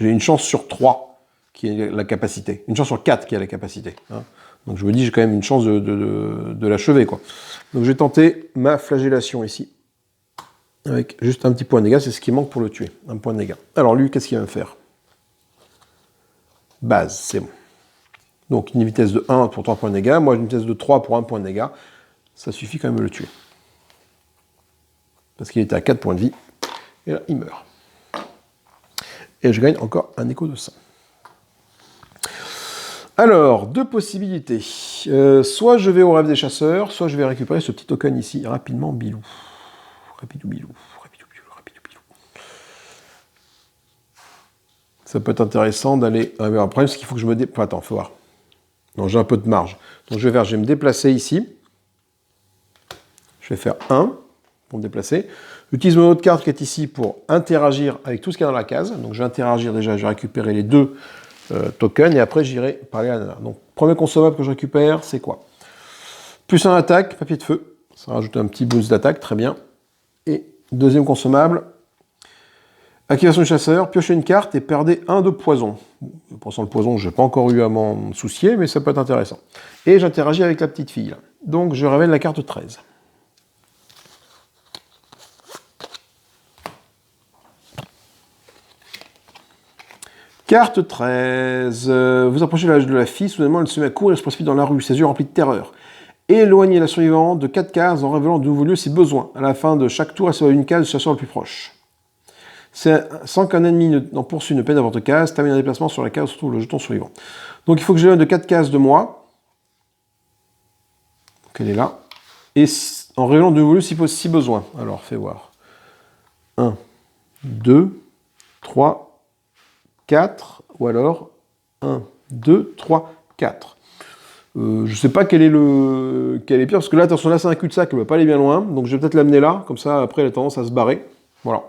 J'ai une chance sur 3 qui est la capacité. Une chance sur 4 qui est la capacité. Hein. Donc je me dis, j'ai quand même une chance de l'achever, quoi. Donc je vais tenter ma flagellation ici. Avec juste un petit point de dégâts, c'est ce qui manque pour le tuer. Un point de dégâts. Alors lui, qu'est-ce qu'il va me faire? Base, c'est bon. Donc une vitesse de 1 pour 3 points de dégâts. Moi, j'ai une vitesse de 3 pour 1 point de dégâts. Ça suffit quand même de le tuer. Parce qu'il était à 4 points de vie. Et là, il meurt. Et je gagne encore un écho de sang. Alors, 2 possibilités. Soit je vais au rêve des chasseurs, soit je vais récupérer ce petit token ici, rapidement, bilou. Rapidou, bilou. Ça peut être intéressant d'aller... Le problème, c'est qu'il faut que je me... Attends, faut voir. Non, j'ai un peu de marge. Donc je vais me déplacer ici. Je vais faire 1 pour me déplacer. J'utilise mon autre carte qui est ici pour interagir avec tout ce qu'il y a dans la case. Donc je vais interagir déjà, je vais récupérer les 2 tokens et après j'irai parler à la nana. Donc premier consommable que je récupère, c'est quoi? Plus 1 attaque, papier de feu. Ça rajoute un petit boost d'attaque, très bien. Et deuxième consommable, activation du chasseur, piochez une carte et perdez 1 de poison. Pour le poison, je n'ai pas encore eu à m'en soucier, mais ça peut être intéressant. Et j'interagis avec la petite fille. Là. Donc je révèle la carte 13. Carte 13. Vous approchez de l'âge de la fille, soudainement elle se met à courir et se précipite dans la rue, ses yeux remplis de terreur. Éloignez la survivante de 4 cases en révélant de nouveaux lieux si besoin. À la fin de chaque tour, elle se voit une case du chasseur le plus proche. Sans qu'un ennemi n'en poursuive une peine à votre case, terminez un déplacement sur la case où se trouve le jeton survivant. Donc il faut que j'éloigne de 4 cases de moi. Donc elle est là. Et en révélant de nouveaux lieux si besoin. Alors, fais voir. 1, 2, 3, 4, ou alors 1, 2, 3, 4. Je sais pas quel est pire, parce que là, attention, là c'est un cul-de-sac, elle ne va pas aller bien loin, donc je vais peut-être l'amener là, comme ça après elle a tendance à se barrer. Voilà.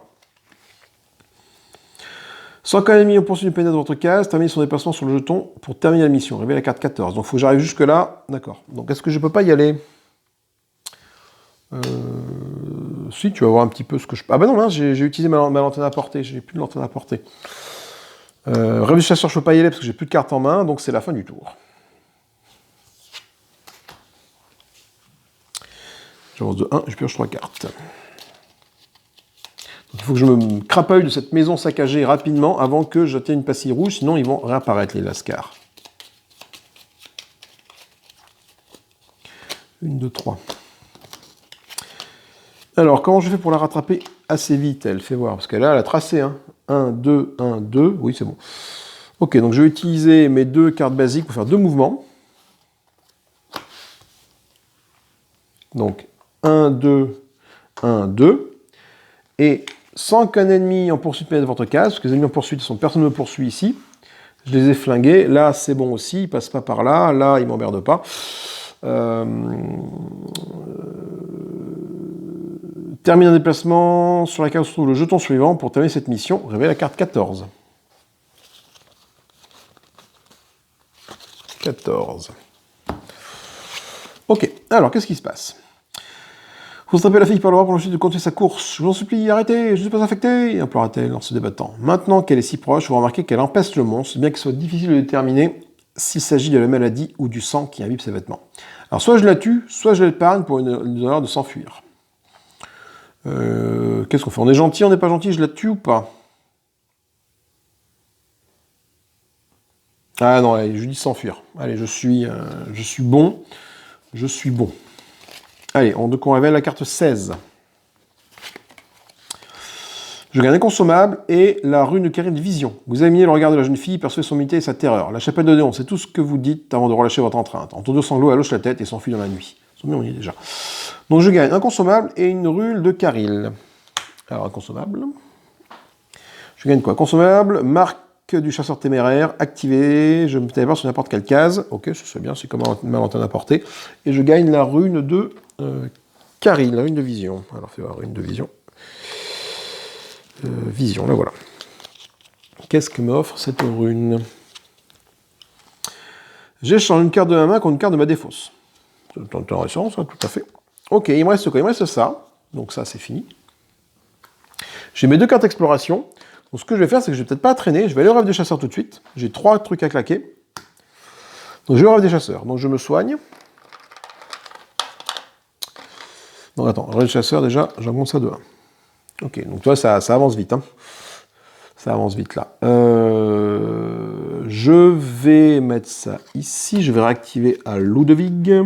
Sans qu'un ennemi poursuive une pénètre de votre case, terminez son déplacement sur le jeton pour terminer la mission. Révélez la carte 14. Donc il faut que j'arrive jusque là. D'accord. Donc est-ce que je peux pas y aller? Si, tu vas voir un petit peu ce que je... Ah bah non, là, j'ai utilisé ma lanterne à portée, j'ai plus de lanterne à portée. Rêve du chasseur, je peux pas y aller parce que j'ai plus de cartes en main, donc c'est la fin du tour. J'avance de 1, je pioche 3 cartes. Donc il faut que je me crapahule de cette maison saccagée rapidement avant que j'atteigne une pastille rouge, sinon ils vont réapparaître les lascars. 1, 2, 3. Alors, comment je fais pour la rattraper assez vite, elle? Fais voir, parce qu'elle a tracé. Hein. 1, 2, 1, 2. Oui, c'est bon. Ok, donc je vais utiliser mes 2 cartes basiques pour faire 2 mouvements. Donc, 1, 2, 1, 2. Et sans qu'un ennemi en poursuite pénètre votre case, parce que les ennemis en poursuite, personne ne me poursuit ici. Je les ai flingués. Là, c'est bon aussi, ils passent pas par là. Là, ils m'emmerdent pas. Termine un déplacement sur la case où se trouve le jeton suivant pour terminer cette mission. Révèle la carte 14. 14. Ok, alors qu'est-ce qui se passe? Faut se taper la fille par le bras pour l'ensuite de continuer sa course. Je vous en supplie, arrêtez, je ne suis pas infecté, implora-t-elle en se débattant. Maintenant qu'elle est si proche, vous remarquez qu'elle empeste le monstre, bien qu'il soit difficile de déterminer s'il s'agit de la maladie ou du sang qui imbibe ses vêtements. Alors soit je la tue, soit je l'épargne pour une heure de s'enfuir. Qu'est-ce qu'on fait? On est gentil, on n'est pas gentil, je la tue ou pas? Ah non, allez, je dis s'enfuir. Allez, je suis bon. Je suis bon. Allez, donc on révèle la carte 16. Je gagne inconsommable et la rune de Karim de Vision. Vous examinez le regard de la jeune fille, percevez son humilité et sa terreur. La chapelle de Néon, c'est tout ce que vous dites avant de relâcher votre entrainte. En tour de sanglots, elle hoche la tête et s'enfuit dans la nuit. On y est déjà. Donc je gagne inconsommable et une rune de Caril. Alors inconsommable. Je gagne quoi? Consommable, marque du chasseur téméraire, activé, je me téléporte sur n'importe quelle case. Ok, ça c'est bien, c'est comme un Valentin à portée. Et je gagne la rune de Caril, la rune de vision. Alors fais voir, rune de vision. Vision, là voilà. Qu'est-ce que m'offre cette rune? J'échange une carte de ma main contre une carte de ma défausse. C'est intéressant, ça, tout à fait. Ok, il me reste quoi? Il me reste ça. Donc ça, c'est fini. J'ai mes 2 cartes exploration. Donc ce que je vais faire, c'est que je vais peut-être pas traîner. Je vais aller au rêve des chasseurs tout de suite. J'ai 3 trucs à claquer. Donc je vais au rêve des chasseurs. Donc je me soigne. Donc attends, le rêve des chasseurs, déjà, j'augmente ça de 1. Ok, donc toi, ça avance vite. Hein. Ça avance vite là. Je vais mettre ça ici. Je vais réactiver à Ludwig.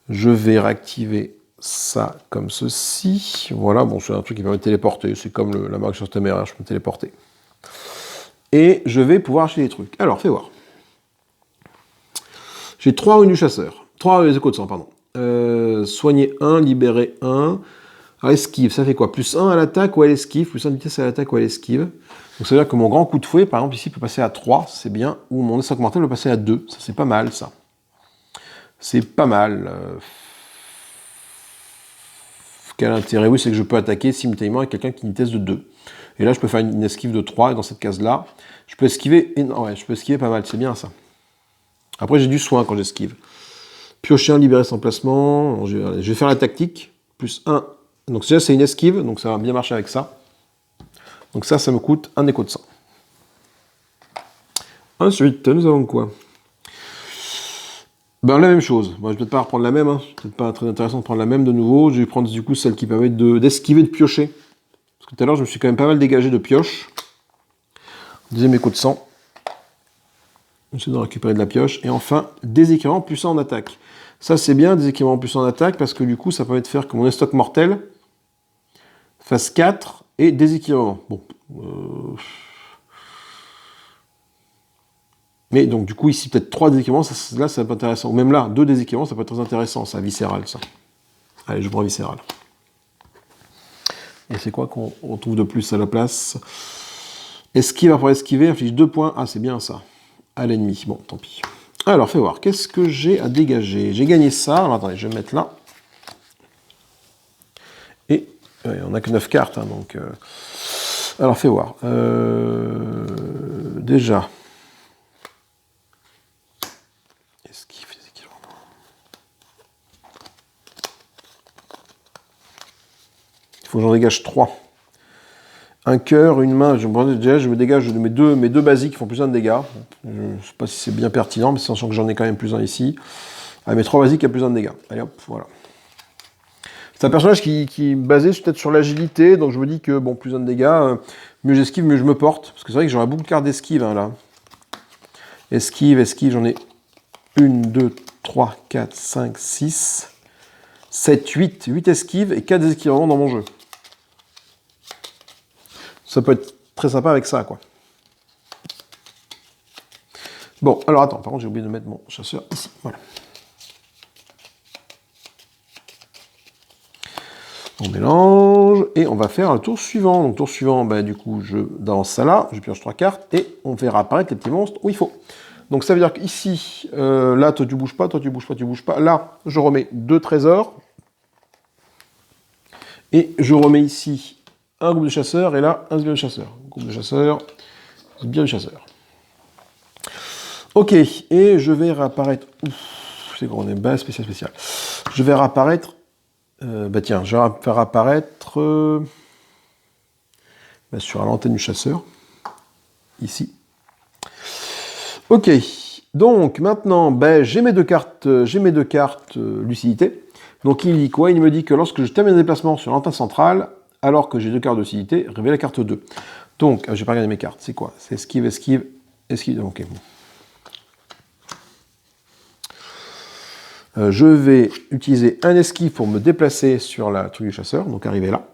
Je vais réactiver ça comme ceci. Voilà, bon, c'est un truc qui permet de téléporter. C'est comme la marque sur téméraire, je peux me téléporter. Et je vais pouvoir acheter des trucs. Alors, fais voir. J'ai 3 runes du chasseur. 3 échos de sang, pardon. Soigner 1, libérer 1. Alors, esquive, ça fait quoi? Plus 1 à l'attaque ou à l'esquive, plus 1 de vitesse à l'attaque ou à l'esquive. Donc ça veut dire que mon grand coup de fouet, par exemple, ici, peut passer à 3, c'est bien. Ou mon espoir mortel peut passer à 2. Ça, c'est pas mal, ça. C'est pas mal. Quel intérêt? Oui, c'est que je peux attaquer simultanément avec quelqu'un qui a une vitesse de 2. Et là, je peux faire une esquive de 3, et dans cette case-là, je peux esquiver. Ouais, je peux esquiver pas mal, c'est bien ça. Après, j'ai du soin quand j'esquive. Piocher un, libérer son placement. Je vais faire la tactique. Plus 1. Donc déjà, c'est une esquive, donc ça va bien marcher avec ça. Donc ça me coûte un écho de sang. Ensuite, nous avons quoi? Ben, la même chose. Bon, je vais peut-être pas reprendre la même. Hein. C'est peut-être pas très intéressant de prendre la même de nouveau. Je vais prendre du coup celle qui permet d'esquiver, de piocher. Parce que tout à l'heure, je me suis quand même pas mal dégagé de pioche. Deuxième écho de sang. J'essaie de récupérer de la pioche. Et enfin, des équipements puissants en attaque. Ça, c'est bien, des équipements puissants en attaque, parce que du coup, ça permet de faire que mon estoc mortel fasse 4 et des équipements. Bon. Mais donc, du coup, ici, peut-être 3 déséquipements, là, ça peut être intéressant. Ou même là, 2 déséquipements, ça peut être très intéressant, ça, viscéral, ça. Allez, je prends viscéral. Et c'est quoi qu'on retrouve de plus à la place? Esquive pour esquiver, inflige 2 points. Ah, c'est bien ça. À l'ennemi. Bon, tant pis. Alors, fais voir. Qu'est-ce que j'ai à dégager? J'ai gagné ça. Alors, attendez, je vais me mettre là. Et on n'a que 9 cartes, hein, donc... Alors, fais voir. Déjà... Il faut que j'en dégage 3. Un cœur, une main, je me dégage de mes deux basiques qui font plus 1 de dégâts. Je ne sais pas si c'est bien pertinent, mais sachant que j'en ai quand même plus 1 ici. Ah, mes 3 basiques, il y a plus 1 de dégâts. Allez hop, voilà. C'est un personnage qui est basé peut-être sur l'agilité, donc je me dis que, bon, plus 1 de dégâts, mieux j'esquive, mieux je me porte. Parce que c'est vrai que j'aurais beaucoup de cartes d'esquive, hein, là. Esquive, j'en ai 1, 2, 3, 4, 5, 6, 7, 8. 8 esquives et 4 esquivements dans mon jeu. Ça peut être très sympa avec ça, quoi. Bon, alors attends, par contre, j'ai oublié de mettre mon chasseur ici. Voilà. On mélange et on va faire un tour suivant. Donc, tour suivant, bah, du coup, je danse ça là, je pioche 3 cartes et on verra apparaître les petits monstres où il faut. Donc, ça veut dire qu'ici, là, toi, tu bouges pas, toi, tu bouges pas, tu bouges pas. Là, je remets 2 trésors. Et je remets ici un groupe de chasseurs, et là, un sbire de chasseurs. Groupe de chasseurs, sbire de chasseurs. Ok, et je vais réapparaître... Ouf, les gros nez, base, spécial, spécial. Je vais réapparaître... bah tiens, je vais faire apparaître... sur l'antenne du chasseur. Ici. Ok. Donc, maintenant, j'ai mes deux cartes, lucidité. Donc, il dit quoi? Il me dit que lorsque je termine un déplacement sur l'antenne centrale, alors que j'ai deux cartes de lucidité, révèle la carte 2. Donc, je vais pas regarder mes cartes. C'est quoi? C'est esquive, esquive, esquive. Ok, bon. Je vais utiliser un esquive pour me déplacer sur la truc du chasseur, donc arriver là.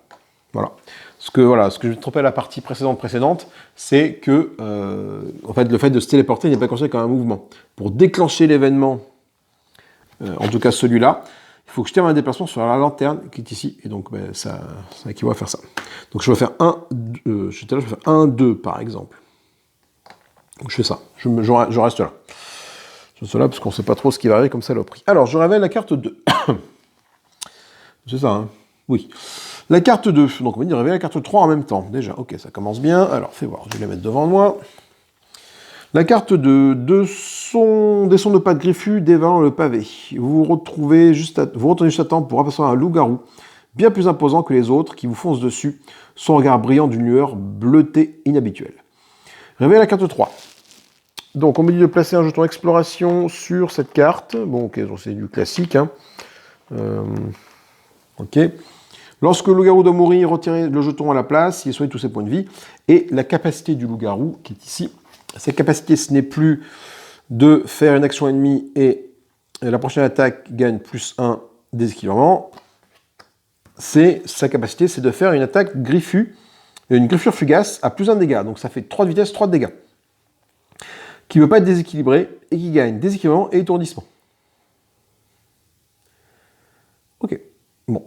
Voilà. Ce que je me trompais à la partie précédente, c'est que en fait, le fait de se téléporter n'est pas considéré comme un mouvement. Pour déclencher l'événement, en tout cas celui-là, il faut que je termine un déplacement sur la lanterne qui est ici, et donc ça équivaut à faire ça. Donc je vais faire 1, 2, je vais faire 1, 2 par exemple. Donc je fais ça, je reste là. Je reste là parce qu'on ne sait pas trop ce qui va arriver comme saloperie. Alors je révèle la carte 2. C'est ça, hein? Oui. La carte 2, donc on va dire révéler la carte 3 en même temps. Déjà, ok, ça commence bien. Alors, fais voir, je vais la mettre devant moi. La carte 2, des sons de pas de griffus dévalant le pavé. Vous retenez juste à temps pour apercevoir un loup-garou, bien plus imposant que les autres, qui vous fonce dessus, son regard brillant d'une lueur bleutée inhabituelle. Révéler la carte 3. Donc, on me dit de placer un jeton exploration sur cette carte. Bon, ok, c'est du classique. Hein. Ok. Lorsque le loup-garou doit mourir, retirez le jeton à la place, il soigne tous ses points de vie. Et la capacité du loup-garou, qui est ici, cette capacité, ce n'est plus de faire une action ennemie et la prochaine attaque gagne plus 1 déséquilibrement. Sa capacité, c'est de faire une attaque une griffure fugace à plus 1 dégât. Donc ça fait 3 de vitesse, 3 de dégâts. Qui ne veut pas être déséquilibré et qui gagne déséquilibrement et étourdissement. Ok. Bon,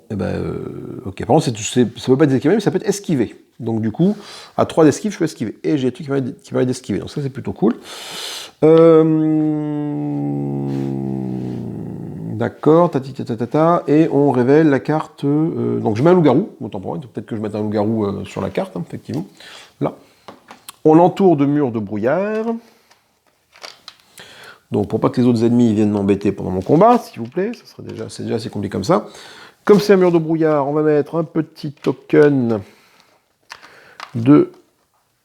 ok. Par contre, ça ne peut pas être esquiver, mais ça peut être esquivé. Donc, du coup, à 3 d'esquive, je peux esquiver. Et j'ai des trucs qui permettent d'esquiver. Donc, ça, c'est plutôt cool. D'accord, et on révèle la carte. Donc, je mets un loup-garou, autant pour moi. Peut-être que je mette un loup-garou sur la carte, hein, effectivement. Là. On l'entoure de murs de brouillard. Donc, pour pas que les autres ennemis viennent m'embêter pendant mon combat, s'il vous plaît. C'est déjà assez compliqué comme ça. Comme c'est un mur de brouillard, on va mettre un petit token de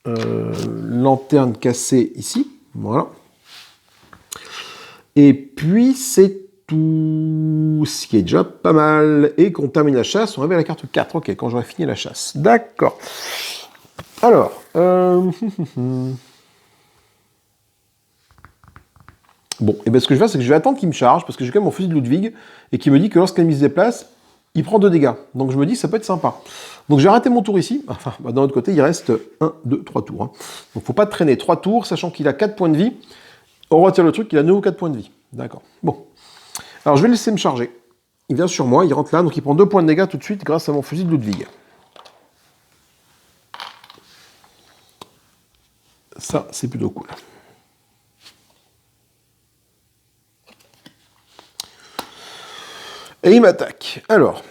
lanterne cassée ici. Voilà. Et puis, c'est tout. Ce qui est déjà pas mal. Et qu'on termine la chasse, on révèle la carte 4. Ok, quand j'aurai fini la chasse. D'accord. Alors. Bon, et bien ce que je vais faire, c'est que je vais attendre qu'il me charge, parce que j'ai quand même mon fusil de Ludwig, et qui me dit que lorsqu'un ennemi se déplace, il prend 2 dégâts. Donc je me dis que ça peut être sympa. Donc j'ai raté mon tour ici. Enfin, d'un autre côté, il reste 1, 2, 3 tours. Hein. Donc faut pas traîner 3 tours, sachant qu'il a 4 points de vie. On retire le truc, il a 9 ou 4 points de vie. D'accord. Bon. Alors je vais le laisser me charger. Il vient sur moi, il rentre là, donc il prend 2 points de dégâts tout de suite grâce à mon fusil de Ludwig. Ça, c'est plutôt cool. Et il m'attaque. Alors,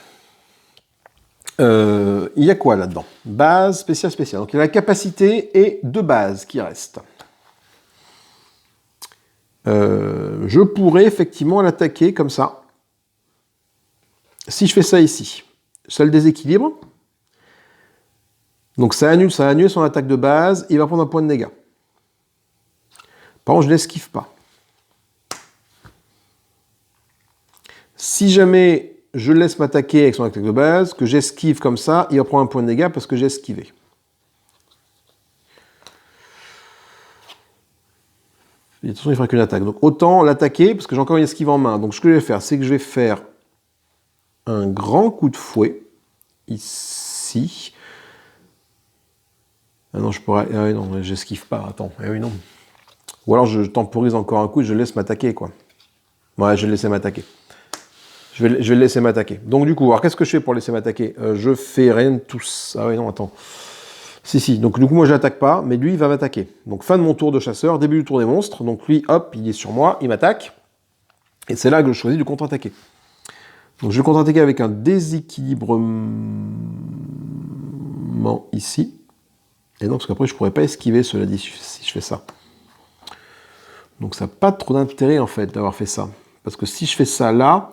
il y a quoi là-dedans? Base, spécial, spécial. Donc il y a la capacité et 2 bases qui restent. Je pourrais effectivement l'attaquer comme ça. Si je fais ça ici, ça le déséquilibre. Donc ça annule son attaque de base, il va prendre un point de dégâts. Par contre, je ne l'esquive pas. Si jamais je le laisse m'attaquer avec son attaque de base, que j'esquive comme ça, il va prendre un point de dégâts parce que j'ai esquivé. Et de toute façon, il ne fera qu'une attaque. Donc autant l'attaquer parce que j'ai encore une esquive en main. Donc ce que je vais faire, c'est que je vais faire un grand coup de fouet ici. Ah non, je pourrais. Ah oui, non, j'esquive pas. Attends. Ah oui, non. Ou alors je temporise encore un coup et je le laisse m'attaquer, quoi. Ouais, je vais le laisser m'attaquer. Je vais le laisser m'attaquer. Donc du coup, alors qu'est-ce que je fais pour laisser m'attaquer? Je fais rien de tout ça. Ah oui, non, attends. Si. Donc du coup, moi, je l'attaque pas, mais lui, il va m'attaquer. Donc fin de mon tour de chasseur, début du tour des monstres. Donc lui, hop, il est sur moi, il m'attaque. Et c'est là que je choisis de contre-attaquer. Donc je vais contre-attaquer avec un déséquilibrement ici. Et donc, parce qu'après, je pourrais pas esquiver, cela dit, si je fais ça. Donc ça n'a pas trop d'intérêt, en fait, d'avoir fait ça. Parce que si je fais ça là,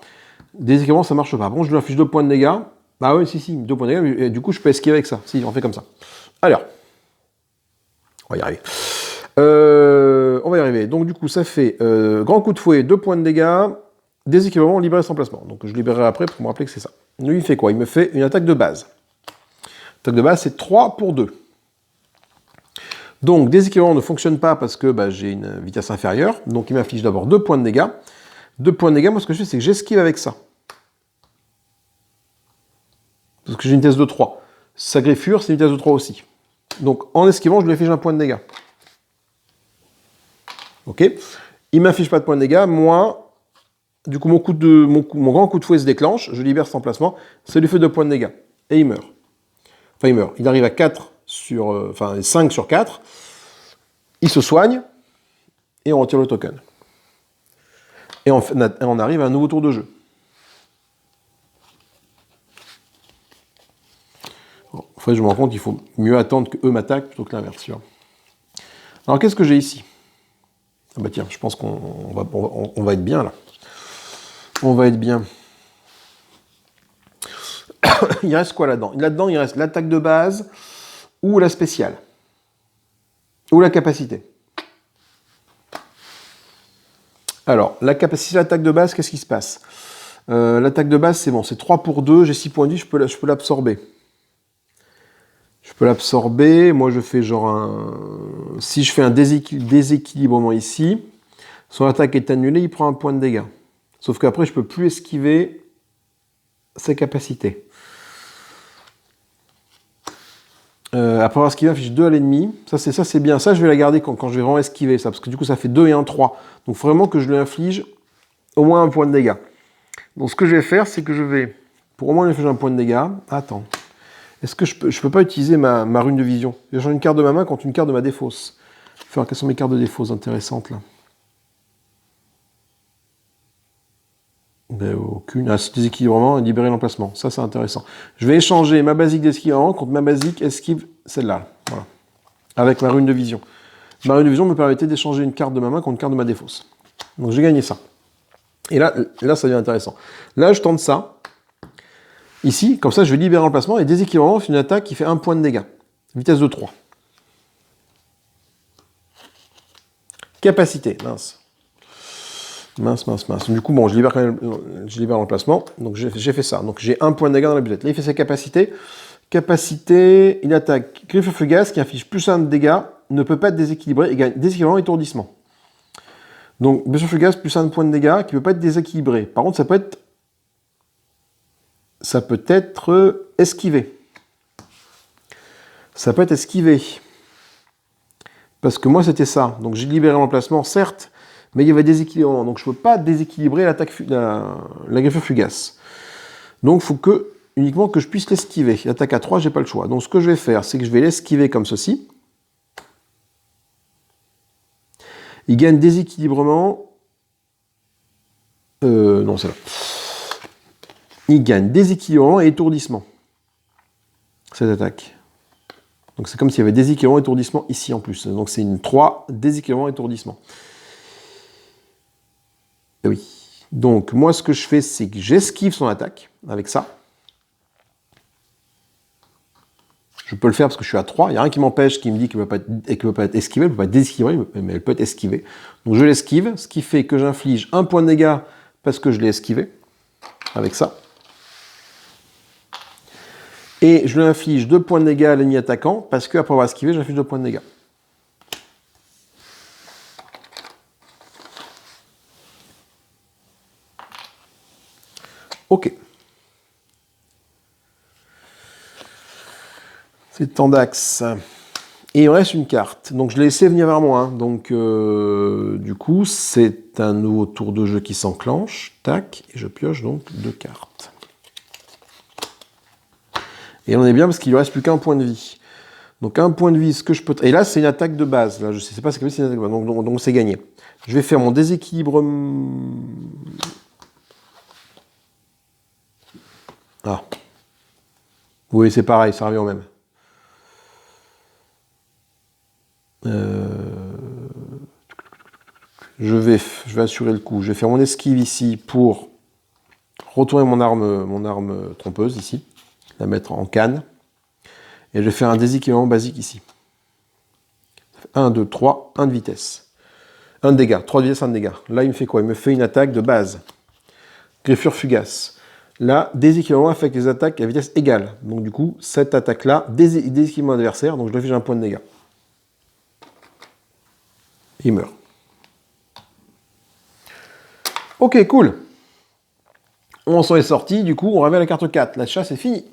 déséquilibrement, ça marche pas. Bon, je lui inflige 2 points de dégâts. Ah oui, si, 2 points de dégâts, et du coup, je peux esquiver avec ça. Si, on fait comme ça. Alors, on va y arriver. On va y arriver. Donc, du coup, ça fait grand coup de fouet, 2 points de dégâts, déséquilibrement, libérer son placement. Donc, je libérerai après pour me rappeler que c'est ça. Lui, il fait quoi? Il me fait une attaque de base. L'attaque de base, c'est 3 pour 2. Donc, déséquilibrement ne fonctionne pas parce que j'ai une vitesse inférieure. Donc, il m'affiche d'abord 2 points de dégâts. 2 points de dégâts, moi, ce que je fais, c'est que j'esquive avec ça. Parce que j'ai une vitesse de 3. Sa griffure, c'est une vitesse de 3 aussi. Donc, en esquivant, je lui affiche un point de dégâts. Ok. Il ne m'affiche pas de point de dégâts. Moi, du coup, mon grand coup de fouet se déclenche. Je libère son emplacement. Ça lui fait 2 points de dégâts. Et il meurt. Enfin, il meurt. Il arrive à 5 sur 4. Il se soigne. Et on retire le token. Et on arrive à un nouveau tour de jeu. Bon, en fait, je me rends compte qu'il faut mieux attendre qu'eux m'attaquent plutôt que l'inverse. Alors, qu'est-ce que j'ai ici? Ah bah tiens, je pense qu'on va être bien là. On va être bien. Il reste quoi là-dedans? Là-dedans, il reste l'attaque de base ou la spéciale. Ou la capacité. Alors, la capacité, l'attaque de base, qu'est-ce qui se passe? L'attaque de base, c'est bon, c'est 3 pour 2, j'ai 6 points de vie, je peux l'absorber. Je peux l'absorber, moi je fais genre un... Si je fais un déséquilibrement ici, son attaque est annulée, il prend un point de dégâts. Sauf qu'après, je peux plus esquiver ses capacités. Après avoir esquivé, affiche 2 à l'ennemi. Ça c'est bien. Ça, je vais la garder quand je vais vraiment esquiver ça. Parce que du coup, ça fait 2 et 1, 3. Donc, il faut vraiment que je lui inflige au moins un point de dégâts. Donc, ce que je vais faire, c'est que je vais, pour au moins lui infliger un point de dégâts... Attends. Est-ce que je peux pas utiliser ma rune de vision? J'ai changé une carte de ma main contre une carte de ma défausse. Je vais faire quelles sont mes cartes de défausse intéressantes, là? Aucune. Ah, c'est déséquilibrement et libérer l'emplacement. Ça, c'est intéressant. Je vais échanger ma basique d'équilibrement contre ma basique esquive, celle-là. Voilà. Avec ma rune de vision. Ma rune de vision me permettait d'échanger une carte de ma main contre une carte de ma défausse. Donc j'ai gagné ça. Et là, ça devient intéressant. Là, je tente ça. Ici, comme ça, je vais libérer l'emplacement et déséquilibrement, c'est une attaque qui fait 1 point de dégâts. Vitesse de 3. Capacité, mince. Mince. Du coup, bon, je libère l'emplacement. Donc j'ai fait ça. Donc j'ai 1 point de dégâts dans la butette. Là, il fait sa capacité. Capacité, il attaque griffe fugace qui affiche plus 1 de dégâts, ne peut pas être déséquilibré et gagne déséquilibrement et étourdissement. Donc, blessure fugace plus 1 point de dégâts qui ne peut pas être déséquilibré. Par contre, ça peut être esquivé. Ça peut être esquivé. Parce que moi, c'était ça. Donc, j'ai libéré l'emplacement, certes, mais il y avait déséquilibrement. Donc, je ne peux pas déséquilibrer la griffe fugace. Donc, il faut uniquement que je puisse l'esquiver. L'attaque à 3, j'ai pas le choix. Donc, ce que je vais faire, c'est que je vais l'esquiver comme ceci. Il gagne déséquilibrement. Non, c'est là. Il gagne déséquilibrement et étourdissement. Cette attaque. Donc c'est comme s'il y avait déséquilibrement et étourdissement ici en plus. Donc c'est une 3, déséquilibrement et étourdissement. Et oui. Donc moi ce que je fais, c'est que j'esquive son attaque avec ça. Je peux le faire parce que je suis à 3. Il n'y a rien qui m'empêche, qui me dit qu'il ne peut pas être esquivé, elle ne peut pas être déséquilibrée, mais elle peut être esquivée. Donc je l'esquive, ce qui fait que j'inflige 1 point de dégâts parce que je l'ai esquivé, avec ça. Et je lui inflige 2 points de dégâts à l'ennemi attaquant, parce qu'après avoir esquivé, j'inflige 2 points de dégâts. Ok. C'est Tandax. Et il me reste une carte. Donc je l'ai laissé venir vers moi. Donc du coup, c'est un nouveau tour de jeu qui s'enclenche. Tac. Et je pioche donc 2 cartes. Et on est bien parce qu'il ne reste plus qu'un point de vie. Donc un point de vie, ce que je peux... Et là, c'est une attaque de base. Là, je ne sais pas, c'est une attaque de base. Donc c'est gagné. Je vais faire mon déséquilibre... Ah. Oui, c'est pareil, ça revient au même. Je vais assurer le coup. Je vais faire mon esquive ici pour retourner mon arme trompeuse ici, la mettre en canne. Et je vais faire un déséquilibrement basique ici. 1, 2, 3, 1 de vitesse. 1 de dégâts, 3 de vitesse, 1 de dégâts. Là, il me fait quoi? Il me fait une attaque de base. Griffure fugace. Là, déséquilibrement avec les attaques à vitesse égale. Donc du coup, cette attaque-là, déséquilibrement adversaire, donc je lui fais un point de dégâts. Il meurt. Ok, cool. On s'en est sorti, du coup, on révèle la carte 4. La chasse est finie.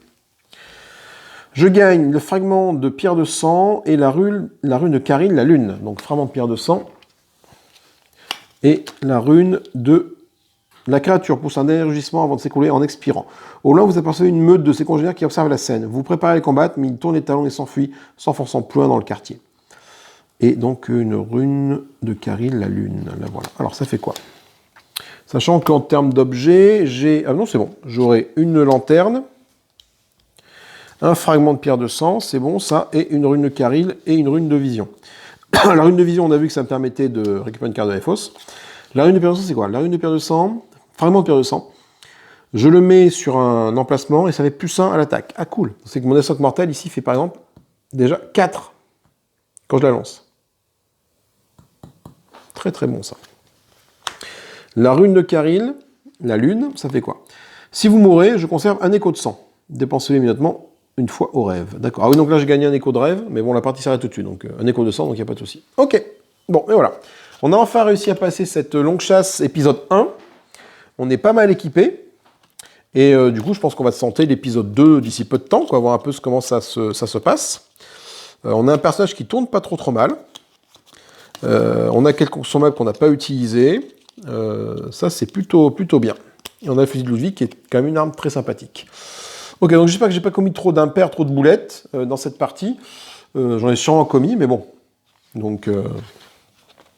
Je gagne le fragment de pierre de sang et la rune de Karine, la lune. Donc fragment de pierre de sang et la rune de la créature pousse un dernier rugissement avant de s'écrouler en expirant. Au loin, vous apercevez une meute de ses congénères qui observent la scène. Vous préparez à les combattre, mais il tourne les talons et s'enfuit, s'enfonçant plus loin dans le quartier. Et donc une rune de Karine, la lune. Là, voilà. Alors ça fait quoi? Sachant qu'en termes d'objets, j'ai... Ah non, c'est bon. J'aurai une lanterne, un fragment de pierre de sang, c'est bon ça, et une rune de Caril et une rune de vision. La rune de vision, on a vu que ça me permettait de récupérer une carte de la fosse. La rune de pierre de sang, c'est quoi? La rune de pierre de sang, fragment de pierre de sang, je le mets sur un emplacement et ça fait +1 à l'attaque. Ah cool, c'est que mon descente mortelle ici fait par exemple déjà 4 quand je la lance. Très très bon ça. La rune de Caril, la lune, ça fait quoi? Si vous mourrez, je conserve un écho de sang. Dépensez-le immédiatement une fois au rêve. D'accord. Ah oui, donc là j'ai gagné un écho de rêve, mais bon, la partie s'arrête tout de suite, donc un écho de sang, donc il n'y a pas de souci. Ok, bon, et voilà. On a enfin réussi à passer cette longue chasse épisode 1. On est pas mal équipé. Et du coup, je pense qu'on va se tenter l'épisode 2 d'ici peu de temps, quoi, voir un peu comment ça se passe. On a un personnage qui tourne pas trop mal. On a quelques consommables qu'on n'a pas utilisés. Ça, c'est plutôt bien. Et on a le fusil de Ludwig qui est quand même une arme très sympathique. Ok, donc j'espère que j'ai pas commis trop d'impairs, trop de boulettes dans cette partie. J'en ai sûrement commis, mais bon. Donc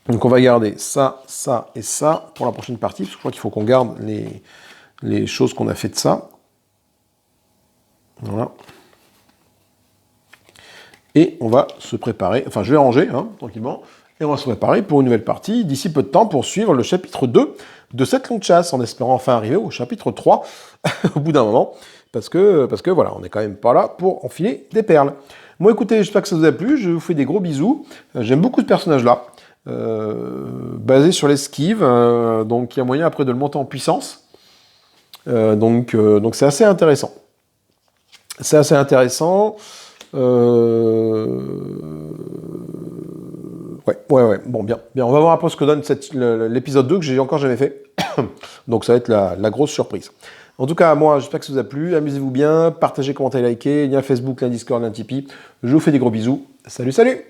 on va garder ça, ça et ça pour la prochaine partie, parce que je crois qu'il faut qu'on garde les choses qu'on a fait de ça. Voilà. Et on va se préparer, enfin je vais ranger, hein, tranquillement, et on va se préparer pour une nouvelle partie, d'ici peu de temps, pour suivre le chapitre 2 de cette longue chasse, en espérant enfin arriver au chapitre 3, au bout d'un moment, parce que voilà, on n'est quand même pas là pour enfiler des perles. Moi écoutez, j'espère que ça vous a plu, je vous fais des gros bisous, j'aime beaucoup ce personnage-là, basé sur l'esquive, donc il y a moyen après de le monter en puissance, donc c'est assez intéressant. C'est assez intéressant. Ouais. Bon, bien. On va voir un peu ce que donne l'épisode 2 que j'ai encore jamais fait. Donc ça va être la grosse surprise. En tout cas, moi, j'espère que ça vous a plu. Amusez-vous bien, partagez, commentez, likez. Lien Facebook, lien Discord, lien Tipeee. Je vous fais des gros bisous. Salut, salut!